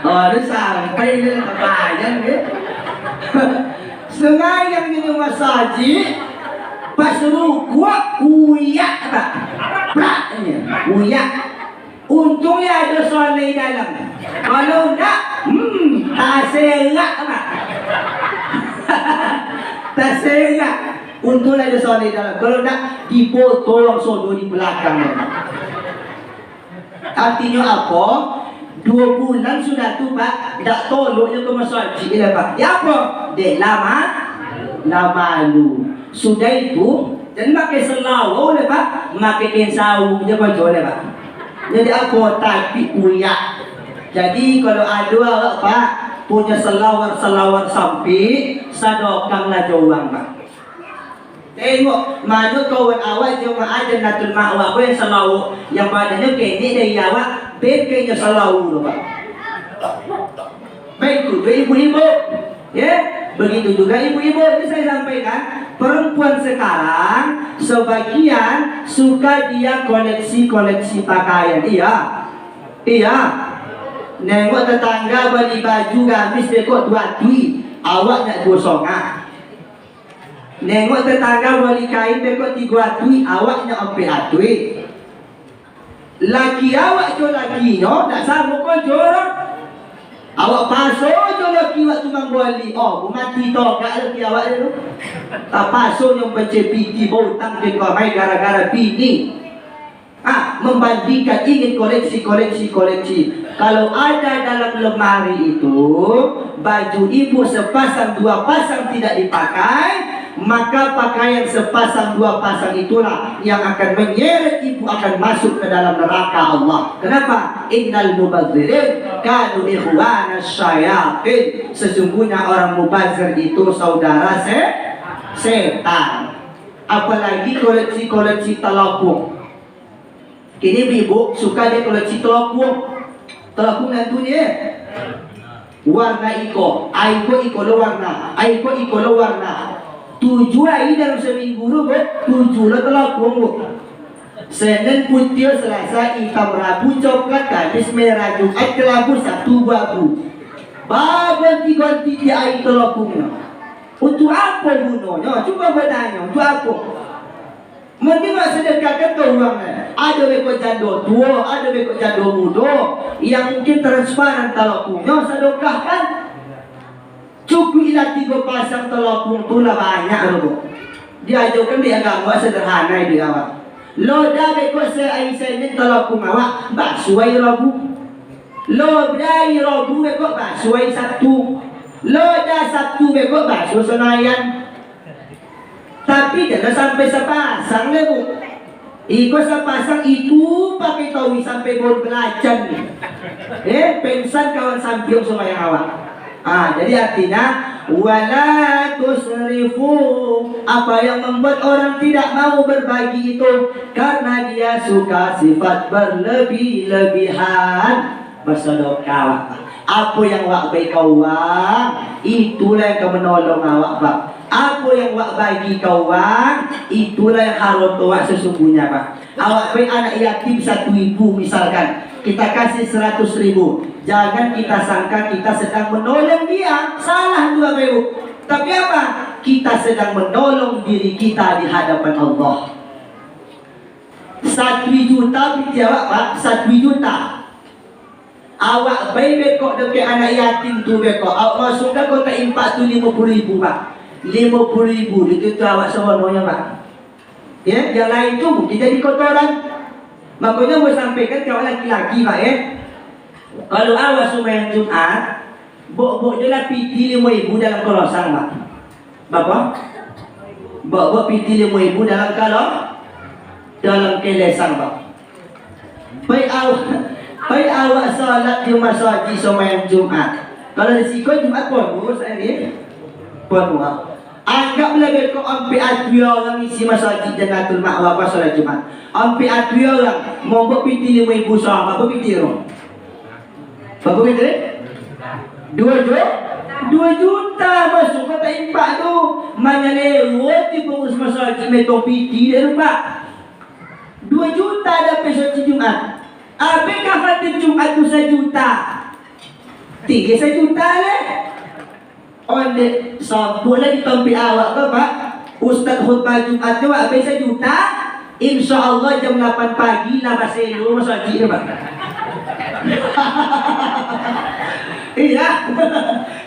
Oh, dia sampai dia kebayang dia. Semayang di rumah saji, pas rukuak kuyak Pak. Praknya kuyak. Untungnya ada soleh dalam. Kalau enggak, tak serak Pak. Tak serak. Untungnya ada soleh dalam. Kalau enggak, dipotong sodo di belakang. Artinya apa? 2 bulan sudah tu Pak, tak tolongnya ke masjid dia Pak. Ya apa? Dek lama malu. Sudah itu, dan pakai selau oleh Pak, pakai kain sawu dia baju oleh Pak. Jadi apa? Tapi uyak. Jadi kalau ada awak Pak punya selawar sampai, sadokanglah jawang Pak. Tengok mana kawan awak jemaah Jannatul Ma'wa apa yang selalu yang badannya kene dari awak bekenya selalu Pak. Baik tu ibu-ibu ya, begitu juga ibu-ibu. Ini saya sampaikan, perempuan sekarang sebagian suka dia koleksi pakaian. Iya. Nengok tetangga beli baju gamis dekok 2 tui, awak nak gosong Nengok tetangga beli kain bekok 3 tui, awak nak 4 tui. Laki awak jo lakinya tak sama kau jorang. Awak paso jo laki waktu membeli. Oh, mati togak laki awak tu. Tak paso yang pencepiti botang ke kau mai gara-gara bini. Membandingkan ingin koleksi. Kalau ada dalam lemari itu baju ibu sepasang 2 pasang tidak dipakai, maka pakaian sepasang 2 pasang itulah yang akan menyeret ibu akan masuk ke dalam neraka Allah. Kenapa? Innal mubadzirin kanu ikhwana syayatin. Sesungguhnya orang mubazir itu saudara setan. Apalagi koleksi telapung. Kini ibu suka dia koleksi telapung nantunya warna iko lo warna, iko lo warna. 7 hari dalam seminggu tu 7 lah telapung. Senin, Putih, Selasa, hitam, Rabu, coklat, Kamis, merah, Jumat, Kelabu, Sabtu, Babu. Ganti-ganti dia air telapungnya. Untuk apa gunanya? Cuba bertanya, untuk apa? Mending sedekahkan ke uangnya. Ada bekok jando tua, ada bekok jando muda yang mungkin transparan telapungnya, sedekahkan. Cukupilah 3 pasang telapung tu lah banyak tu. Dia ajarkan dia agama sederhana dia awak. Loda bekok seaisen telapung awak, baksuai Rabu. Loda Rabu bekok baksuai Sabtu. Loda Sabtu bekok baksu Senayan. Tapi jangan sampai sepasang le bu. Iko sa pasang itu pakai tawi sampai baru belacan. Pensan kawan sampiong sumayang awak. Jadi artinya wala tusrifu, apa yang membuat orang tidak mau berbagi itu karena dia suka sifat berlebih-lebihan. Bersedekah. Apa yang wak bagi kawan, itulah yang kau menolong awak, Pak. Apa yang wak bagi kawan, itulah yang harus awak sesungguhnya, Pak. Awak bagi anak yatim 1.000 misalkan, kita kasih 100.000. Jangan kita sangka kita sedang menolong dia, salah 2.000. Tapi apa? Kita sedang menolong diri kita di hadapan Allah. 1 juta awak, Pak, 1 juta. Awak bayi bekok dekat anak yatim tu bekok. Awak masukkan kau tak impak tu 50.000, Pak. 50.000 itu tu awak seronoknya, Pak. Ya, yang lain tu mungkin jadi kotoran. Makanya mau sampaikan ke awak laki-laki, Pak, kalau awak sembahyang Jumat, bok-bok je lah piti 5.000 dalam kolosang, Pak. Berapa? Bok-bok piti 5.000 dalam kelesang, Pak. Baik awak salat di masjid sembahyang Jumat. Kalau risiko Jumat bonus ini. Bonus. Anggaplah kau ambil adua orang isi masjid Jannatul Ma'wa pas salat Jumat. Ambil adua orang mau buat piti 5.000 sama, apa piti orang? Berapa piti? 2 juta masuk kata impak tu. Mana lewat di pengurus masjid metong piti dia lupa. 2 juta dapat salat Jumat. Apakah khatim Jumat tu 1 juta? 1 juta lah. Oleh sabuk lagi tompi awak ke, Pak? Ustaz khutbah Jumat tu habis 1 juta. InsyaAllah jam 8 pagi lah baselo masjid, Pak. Iya.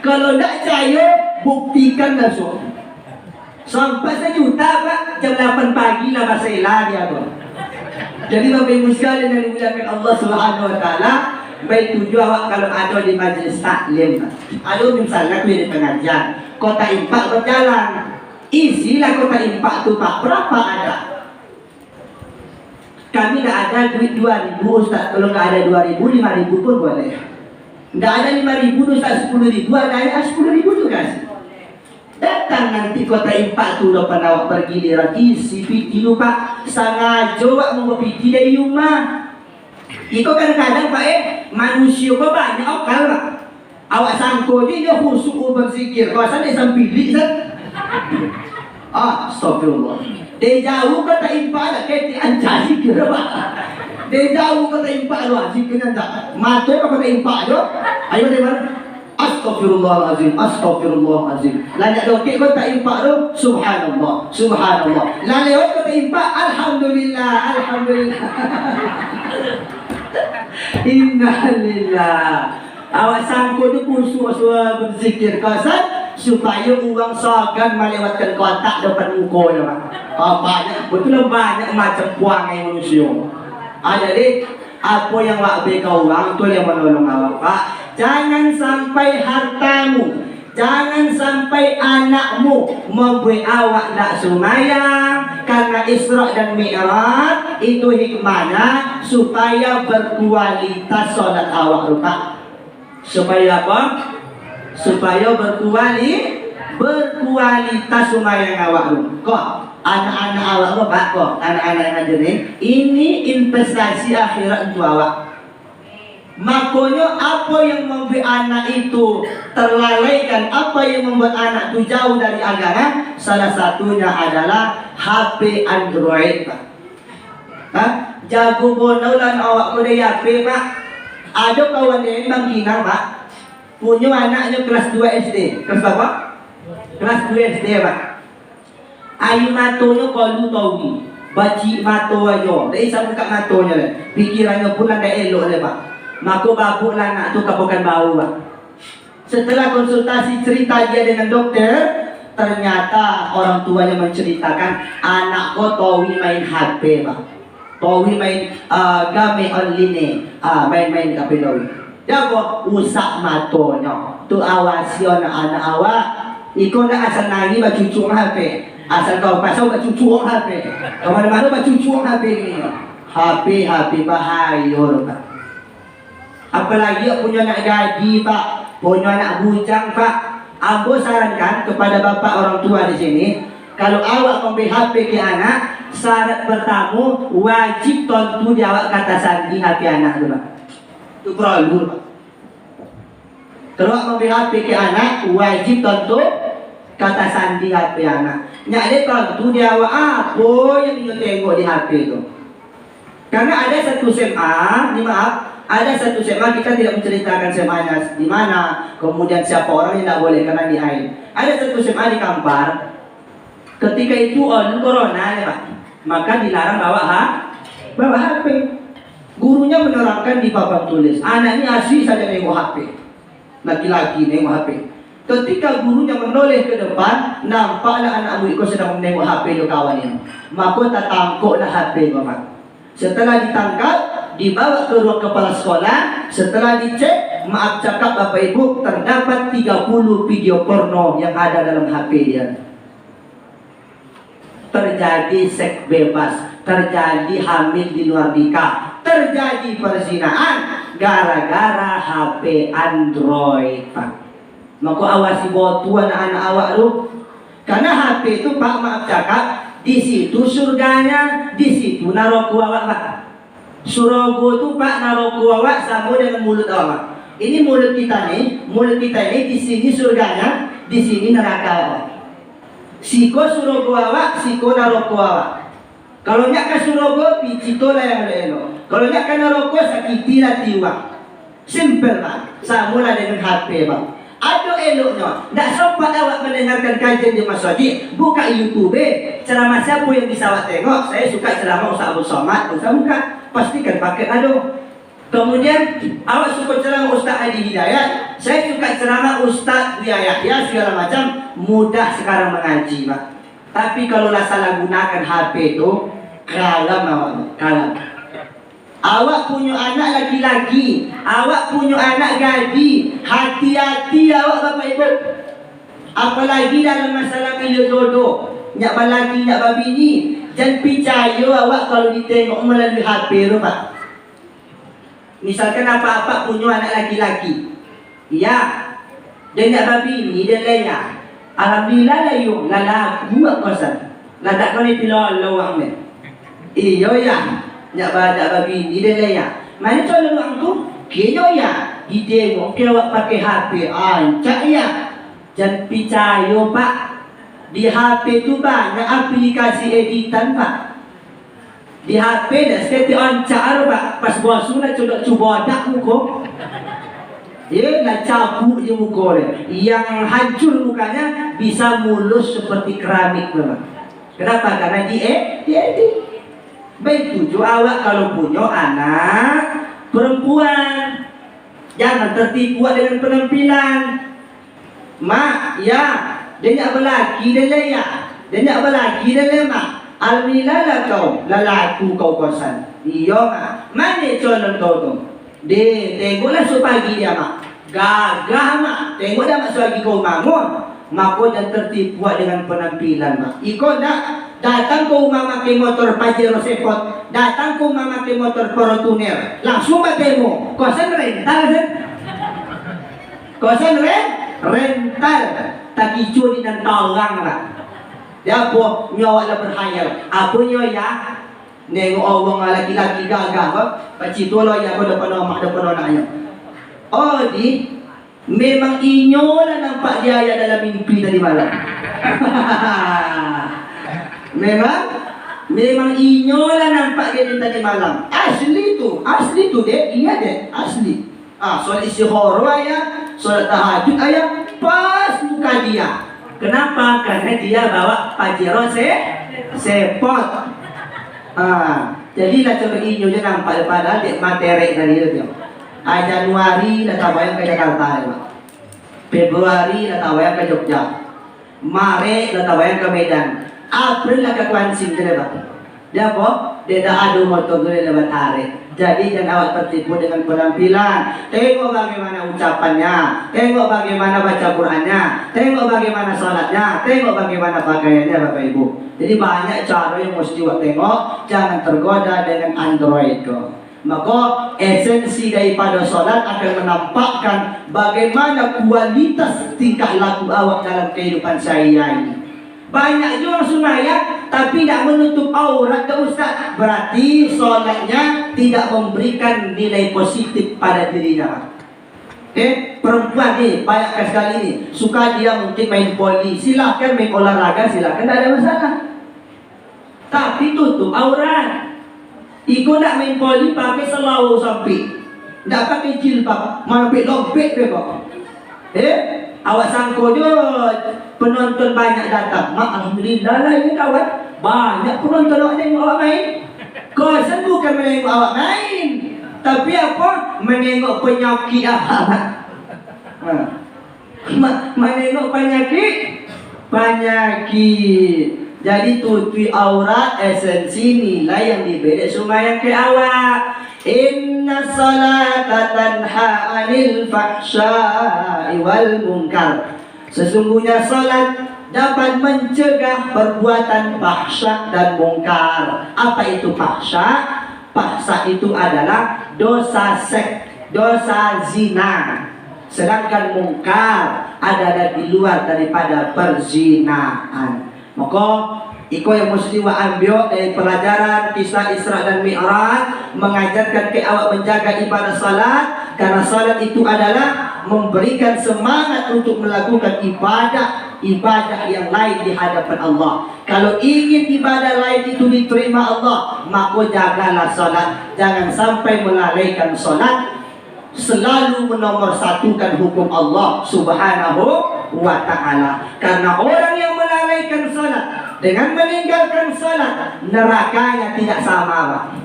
Kalau tak percaya, buktikan langsung. Sampai 1 juta, Pak, jam 8 pagi lah basela dia tu. Jadi Bapak Ibu sekalian yang dimuliakan Allah Subhanahu Wa Taala, baik tujuh awak kalau ada di majlis taklim, ada misalnya di pengajian, kota impak berjalan, isilah kota impak tu, Pak, berapa ada? Kami tak ada duit 2.000, Ustaz. Kalau tak ada 2.000, 5.000 pun boleh. Tak ada 5.000, Ustaz, 10.000, ada 10.000 tu kasih. Datang nanti kota impak tu depan awak bergiliran isi piti lu, Pak. Sengaja awak mau piti dari rumah. Iko kadang-kadang, Pak, manusia kau banyak akal, Pak. Awak sangko dia khusyuk berzikir. Kau asal dia sambilik, kan? Astagfirullah. Dia jauh kata impak ada ketian zikir, Pak. Dia jauh kata impak lu, zikirnya tak. Mata kata impak tu. Ayo dari mana? Astagfirullahalazim, astagfirullahalazim. Lanjut dokek kau tak impak tu, subhanallah, subhanallah. Lalu kau tak impak, alhamdulillah, alhamdulillah. Innalillah. Awak sangko tu kusuk suara berzikir kasan supaya uang sagan melewatkan kotak depan muka dia, Pak. Banyak, betul banyak macam perangai manusia. Jadi apa yang awak berikan orang tu yang menolong awak, Pak. Jangan sampai hartamu, jangan sampai anakmu membuat awak nak sembahyang. Karena Isra dan Mi'raj itu hikmahnya supaya berkualitas solat awak, Pak. Supaya apa? Supaya berkualitas sembahyang awak. Kok anak-anak awak, Pak, kok anak-anak yang ada ini investasi akhirat untuk awak. Makanya apa yang membuat anak itu terlalaikan, apa yang membuat anak itu jauh dari agama, salah satunya adalah HP Android, Pak. Jago bonolan awak kuda HP, Pak. Ada kawan dia Bang Kinang, Pak, punya anaknya kelas 2 SD. Kelas berapa? Kelas 2 SD, Pak. Ayu matonya kalau tahu, baci mato aja. Dia bisa buka matonya, pikirannya pun ada elok le, Pak. Maka babuk lah anak tu kapukan bau, Pak. Setelah konsultasi cerita dia dengan dokter, ternyata orang tuanya menceritakan anak kau tawi main HP, Pak. Tawi main game online, main-main HP tawi. Dia kok usak matonya. Tu awasi anak-anak awak. Iko nak asal nangis bagi cucu HP. Asal kau pasal buat cucuang HP. Kemana-mana buat cucuang HP ni. HP bahaya Pak. Apalagi punya anak gaji Pak, punya anak bujang Pak. Ambo sarankan kepada bapak orang tua di sini, kalau awak membeli HP ke anak, syarat pertama wajib tonton di awak kata sandi HP anak tu Pak. Itu perlu Pak. Kalau awak membeli HP ke anak, wajib tonton kata sandi HP anak. Nyak dia tonton di awak apa yang dia tengok di HP tu. Karena ada satu SMA, ada satu SMA, kita tidak menceritakan SMA-nya di mana, kemudian siapa orang yang tidak boleh karena di air. Ada satu SMA di Kampar. Ketika itu on corona ya Pak, maka dilarang bawa HP. Gurunya menerangkan di papan tulis, anak ini asli saja nengok HP. Laki-laki nengok HP. Ketika gurunya menoleh ke depan, nampaklah anak Iko sedang menengok HP itu kawannya. Maka tak tangkuklah HP Bapak. Setelah ditangkap, dibawa ke ruang kepala sekolah. Setelah dicek, maaf cakap Bapak Ibu, terdapat 30 video porno yang ada dalam HP dia. Terjadi seks bebas, terjadi hamil di luar nikah, terjadi perzinahan gara-gara HP Android Pak. Maka awasi botu anak-anak awak lu. Karena HP itu Pak, maaf cakap, di situ surganya, di situ naroku awak Pak. Surogo itu Pak, naroku awak sama dengan mulut awak. Ini mulut kita ini di sini surganya, di sini neraka awak. Siko surogo awak, siko naroku awak. Kalau nyak ka surogo, picito lah yang lelo. Kalau nyak ka naroko, sakiti lah tiwa. Simple Pak, sama lah dengan HP Pak. Ada eloknya, tidak sempat awak mendengarkan kajian di masjid, buka YouTube, ceramah siapa yang bisa awak tengok. Saya suka ceramah Ustaz Abu Somad, Ustaz buka, pastikan pakai aduh. Kemudian awak suka ceramah Ustaz Adi Hidayat, saya suka ceramah Ustaz Buya Yahya, segala macam. Mudah sekarang mengaji Pak. Tapi kalau lah salah gunakan HP itu, kalam awak, kalam. Awak punya anak laki-laki, awak punya anak gaji, hati-hati awak Bapak Ibu. Apalagi dalam masalah pilih jodoh, nyak balaki, nyak babini, jangan percaya awak kalau ditengok melalui HP tu Pak. Misalkan apa-apa punya anak laki-laki, iya, dia nyak babini, dia layak. Alhamdulillah lah yung lalaku buat kosan, ladak kau ni pilih lawang ni. Iyo ya. Nyak badak babi ni dia layak. Mana calon orang tu? Kena ya. Ditengok ke awak pakai HP. Ancak ya. Jangan percaya Pak. Di HP tu banyak aplikasi editan Pak. Di HP dah setiap ancak Pak. Pas bosu nak cuba dak muka. Dia nak cabut je muka dia. Yang hancur mukanya bisa mulus seperti keramik Pak. Kenapa? Karena dia edit. Baik tujuh awak kalau punya anak perempuan, jangan tertipu dengan penampilan. Mak, ya, dia nak berlaki dan layak, dia nak berlaki dan lemak. Alhamdulillah lah kau, lalaku kau kosan. Iya mak, mana calon kau tu? Dia tengoklah sepagi dia mak, gagah mak, tengok dah mak sepagi kau bangun. Maka jangan tertipu dengan penampilan mak. Iko nak datang ke rumah pakai motor Pajero Sepot, datang ke rumah pakai motor Fortuner, langsung batemu. Kosan rental kan? Kosan rental. Tak kicau dan tolong lah. Dia apa nyawa lah berhayal. Apa ya? Nengok orang laki-laki gagah apa? Pacito lo ya ko depan anak. Oh di memang inyo lah nampak dia ayat dalam mimpi tadi malam. Memang inyo lah nampak dia tadi malam. Asli tu dek, iya dek, asli. Soal istihara ayah, soal tahajud ayah, pas muka dia. Kenapa? Karena dia bawa Pajero Sepot. Jadi lah coba inyo je nampak padahal dek materi tadi tu. Januari dah tawayang ke Jakarta, Februari dah tawayang ke Jogja, Maret dah tawayang ke Medan, April lah ke Kuansing je Pak. Dia apa? Dia dah adu motor gede lewat tarik. Jadi jangan awak tertipu dengan penampilan. Tengok bagaimana ucapannya, tengok bagaimana baca Qurannya, tengok bagaimana salatnya, tengok bagaimana pakaiannya Bapak Ibu. Jadi banyak cara yang mesti awak tengok. Jangan tergoda dengan Android kok. Maka esensi daripada solat akan menampakkan bagaimana kualitas tingkah laku awak dalam kehidupan sehari-hari ini. Banyak juga sembahyang tapi tidak menutup aurat ke Ustaz. Berarti solatnya tidak memberikan nilai positif pada dirinya. Perempuan nih banyak sekali nih suka dia mungkin main voli, silahkan main olahraga, silahkan, tidak ada masalah. Tapi tutup aurat. Iko nak main voli pakai selau sampai, tidak pakai jilbab, malah pakai lobet deh kok. Awak sangko je penonton banyak datang. Mak, alhamdulillah lah ya kawan. Banyak penonton awak tengok awak main. Kosan bukan menengok awak main, tapi apa? Menengok penyakit awak. Menengok penyakit. Jadi tutupi aurat esensi nilai yang diberi sembahyang ke awak. Inna salata tanha anil fahsya'i wal munkar. Sesungguhnya salat dapat mencegah perbuatan fahsya dan mungkar. Apa itu fahsya? Fahsya itu adalah dosa seks, dosa zina. Sedangkan mungkar adalah di luar daripada perzinahan. Maka iko yang mesti wa ambil dari pelajaran kisah Isra dan Mi'raj, mengajarkan ke awak menjaga ibadah salat, karena salat itu adalah memberikan semangat untuk melakukan ibadah yang lain di hadapan Allah. Kalau ingin ibadah lain itu diterima Allah, maka jagalah salat. Jangan sampai melalaikan salat. Selalu menomorsatukan hukum Allah Subhanahu wa ta'ala. Karena orang yang melalaikan salat dengan meninggalkan salat, nerakanya tidak sama, Pak.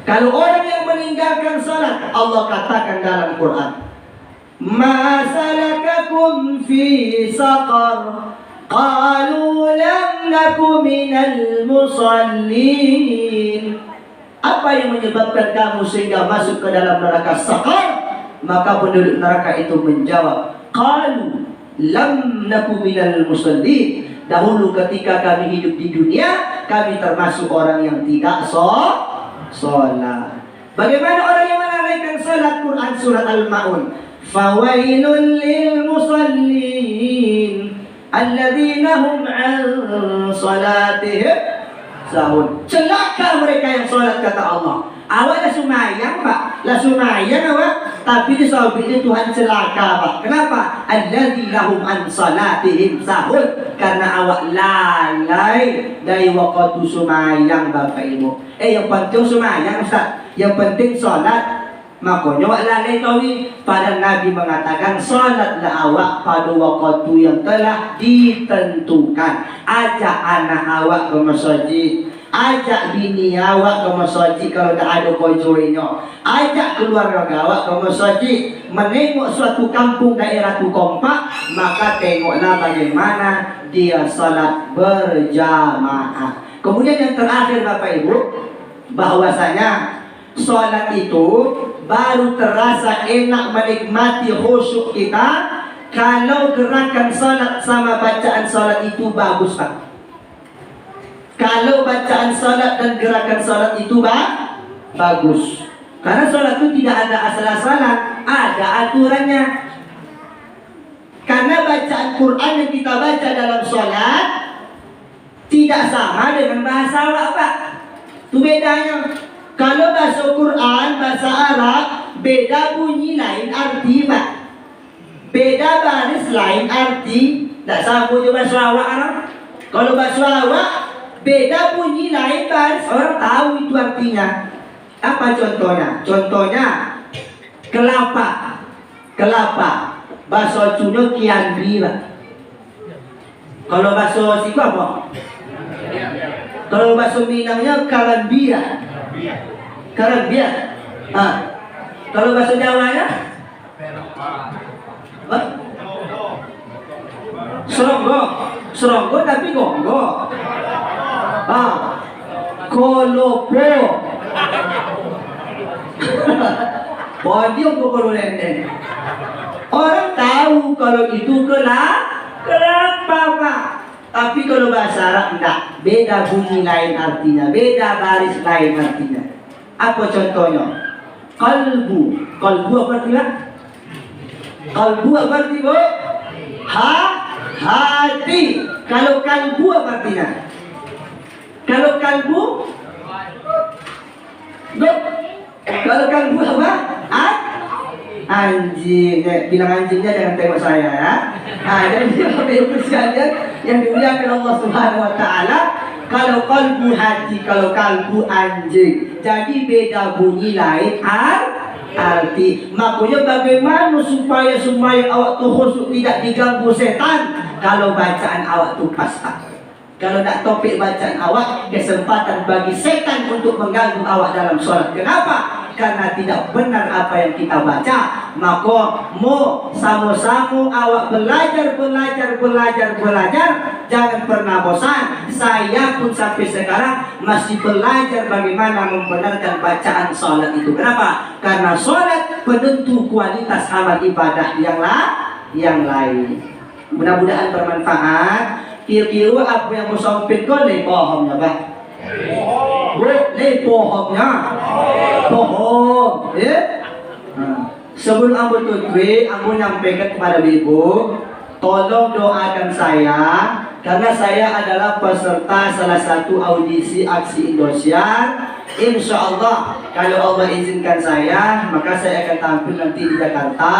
Kalau orang yang meninggalkan salat, Allah katakan dalam Quran, ma salakakum fi saqar qalu lam naku minal musallin. Apa yang menyebabkan kamu sehingga masuk ke dalam neraka saqar? Maka penduduk neraka itu menjawab, qalu lam naku minal musallin. Dahulu ketika kami hidup di dunia, kami termasuk orang yang tidak sholat. Bagaimana orang yang melalaikan salat? Quran surat Al-Ma'un, fawailul lil musallin alladzina hum an salatihim sahun. Celaka mereka yang sholat, kata Allah. Awak dah sumayang, Pak. Lah sumayang awak, tapi di sahabatnya Tuhan celaka, Pak. Kenapa? Alladzi lahum an salatihim sahun. Karena awak lalai dari waktu sumayang, Bapak Ibu. Yang penting sumayang, Ustaz. Yang penting sholat. Makanya awak lalai tahu. Pada Nabi mengatakan, sholatlah awak pada waktu yang telah ditentukan. Ajak anak awak ke masjid, ajak bini awak ke masjid kalau tak ada kojoinya, ajak keluarga awak ke masjid. Menengok suatu kampung daerah tu kompak, maka tengoklah bagaimana dia salat berjamaah. Kemudian yang terakhir, Bapak Ibu, bahwasanya salat itu baru terasa enak menikmati khusyuk kita kalau gerakan salat sama bacaan salat itu bagus, Pak. Kalau bacaan salat dan gerakan salat itu bagus. Karena salat itu tidak ada asal-asalan, ada aturannya. Karena bacaan Quran yang kita baca dalam salat tidak sama dengan bahasa Arab, Pak. Itu bedanya. Kalau bahasa Quran, bahasa Arab, beda bunyi lain arti, Pak. Beda baris lain arti. Tak sama juga bahasa Arab. Kalau bahasa Arab, beda bunyi lain baris. Orang tahu itu artinya. Apa contohnya? Contohnya, kelapa. Kelapa. Bahasa Cina kiandri, Pak. Kalau bahasa Siku apa? Kalau bahasa Minangnya karambia. Karambia. Kalau bahasa Jawanya apa? Seronggo. Seronggo tapi gonggo. Kolopo. Bodiong kolo lendeng. Orang tahu kalau itu kelapa Pak. Tapi kalau bahasa Arab enggak. Beda bunyi lain artinya. Beda baris lain artinya. Apa contohnya? Kalbu. Kalbu apa artinya? Kalbu apa artinya? Hati. Kalau kalbu apa artinya? Kalau kalbu? Kalau kalbu apa? Anjing. Bilang anjingnya jangan tengok saya ya. Jadi Bapak Ibu sekalian yang dimuliakan Allah Subhanahu wa taala, kalau kalbu hati, kalau kalbu anjing. Jadi beda bunyi lain arti. Makanya bagaimana supaya awak tu khusyuk tidak diganggu setan kalau bacaan awak tu pasal. Kalau nak topik bacaan awak, kesempatan bagi setan untuk mengganggu awak dalam sholat. Kenapa? Karena tidak benar apa yang kita baca. Maka mau sama-sama awak belajar. Jangan pernah bosan. Saya pun sampai sekarang masih belajar bagaimana membenarkan bacaan sholat itu. Kenapa? Karena sholat penentu kualitas amal ibadah yang lain. Mudah-mudahan bermanfaat. Kira-kira apa yang mau sampaikan kau le pahamnya bah? Le pahamnya? Paham, ya? Sebelum ambo tutup, ambo nyampaikan kepada ibu, tolong doakan saya karena saya adalah peserta salah satu audisi aksi Indosiar. Insya Allah kalau Allah izinkan saya, maka saya akan tampil nanti di Jakarta.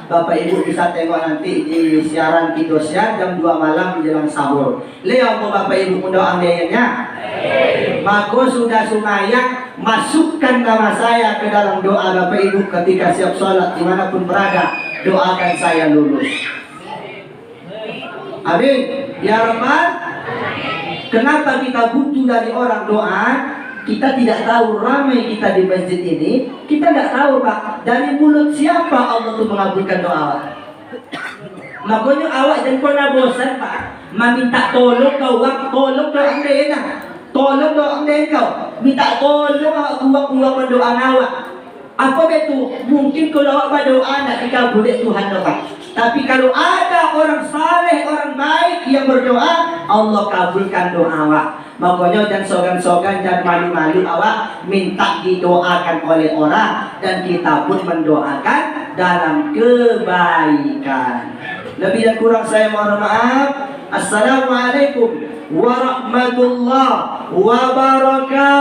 Bapak Ibu bisa tengok nanti di siaran Indosiar jam 2 malam menjelang sahur. Lihat Bapak Ibu mendoakan dayanya. Maka sudah sumaya masukkan nama saya ke dalam doa Bapak Ibu ketika siap sholat dimanapun berada. Doakan saya lulus. Amin. Ya Rabbal. Kenapa kita butuh dari orang doa? Kita tidak tahu ramai kita di masjid ini. Kita tidak tahu Pak dari mulut siapa Allah itu mengabulkan doa. Makanya awak jangan pernah bosan Pak meminta tolong kau, tolong doa anda nak, tolong doa anda kau, minta tolong awak kuat mendoa awak. Apa itu? Mungkin kalau awak berdoa nak dikabulkan Tuhan Pak. Tapi kalau ada orang saleh, orang baik yang berdoa, Allah kabulkan doa awak. Makanya jangan sogan-sogan, jangan malu-malu awak minta didoakan oleh orang, dan kita pun mendoakan dalam kebaikan. Lebih dan kurang saya mohon maaf. Assalamualaikum warahmatullahi wabarakatuh.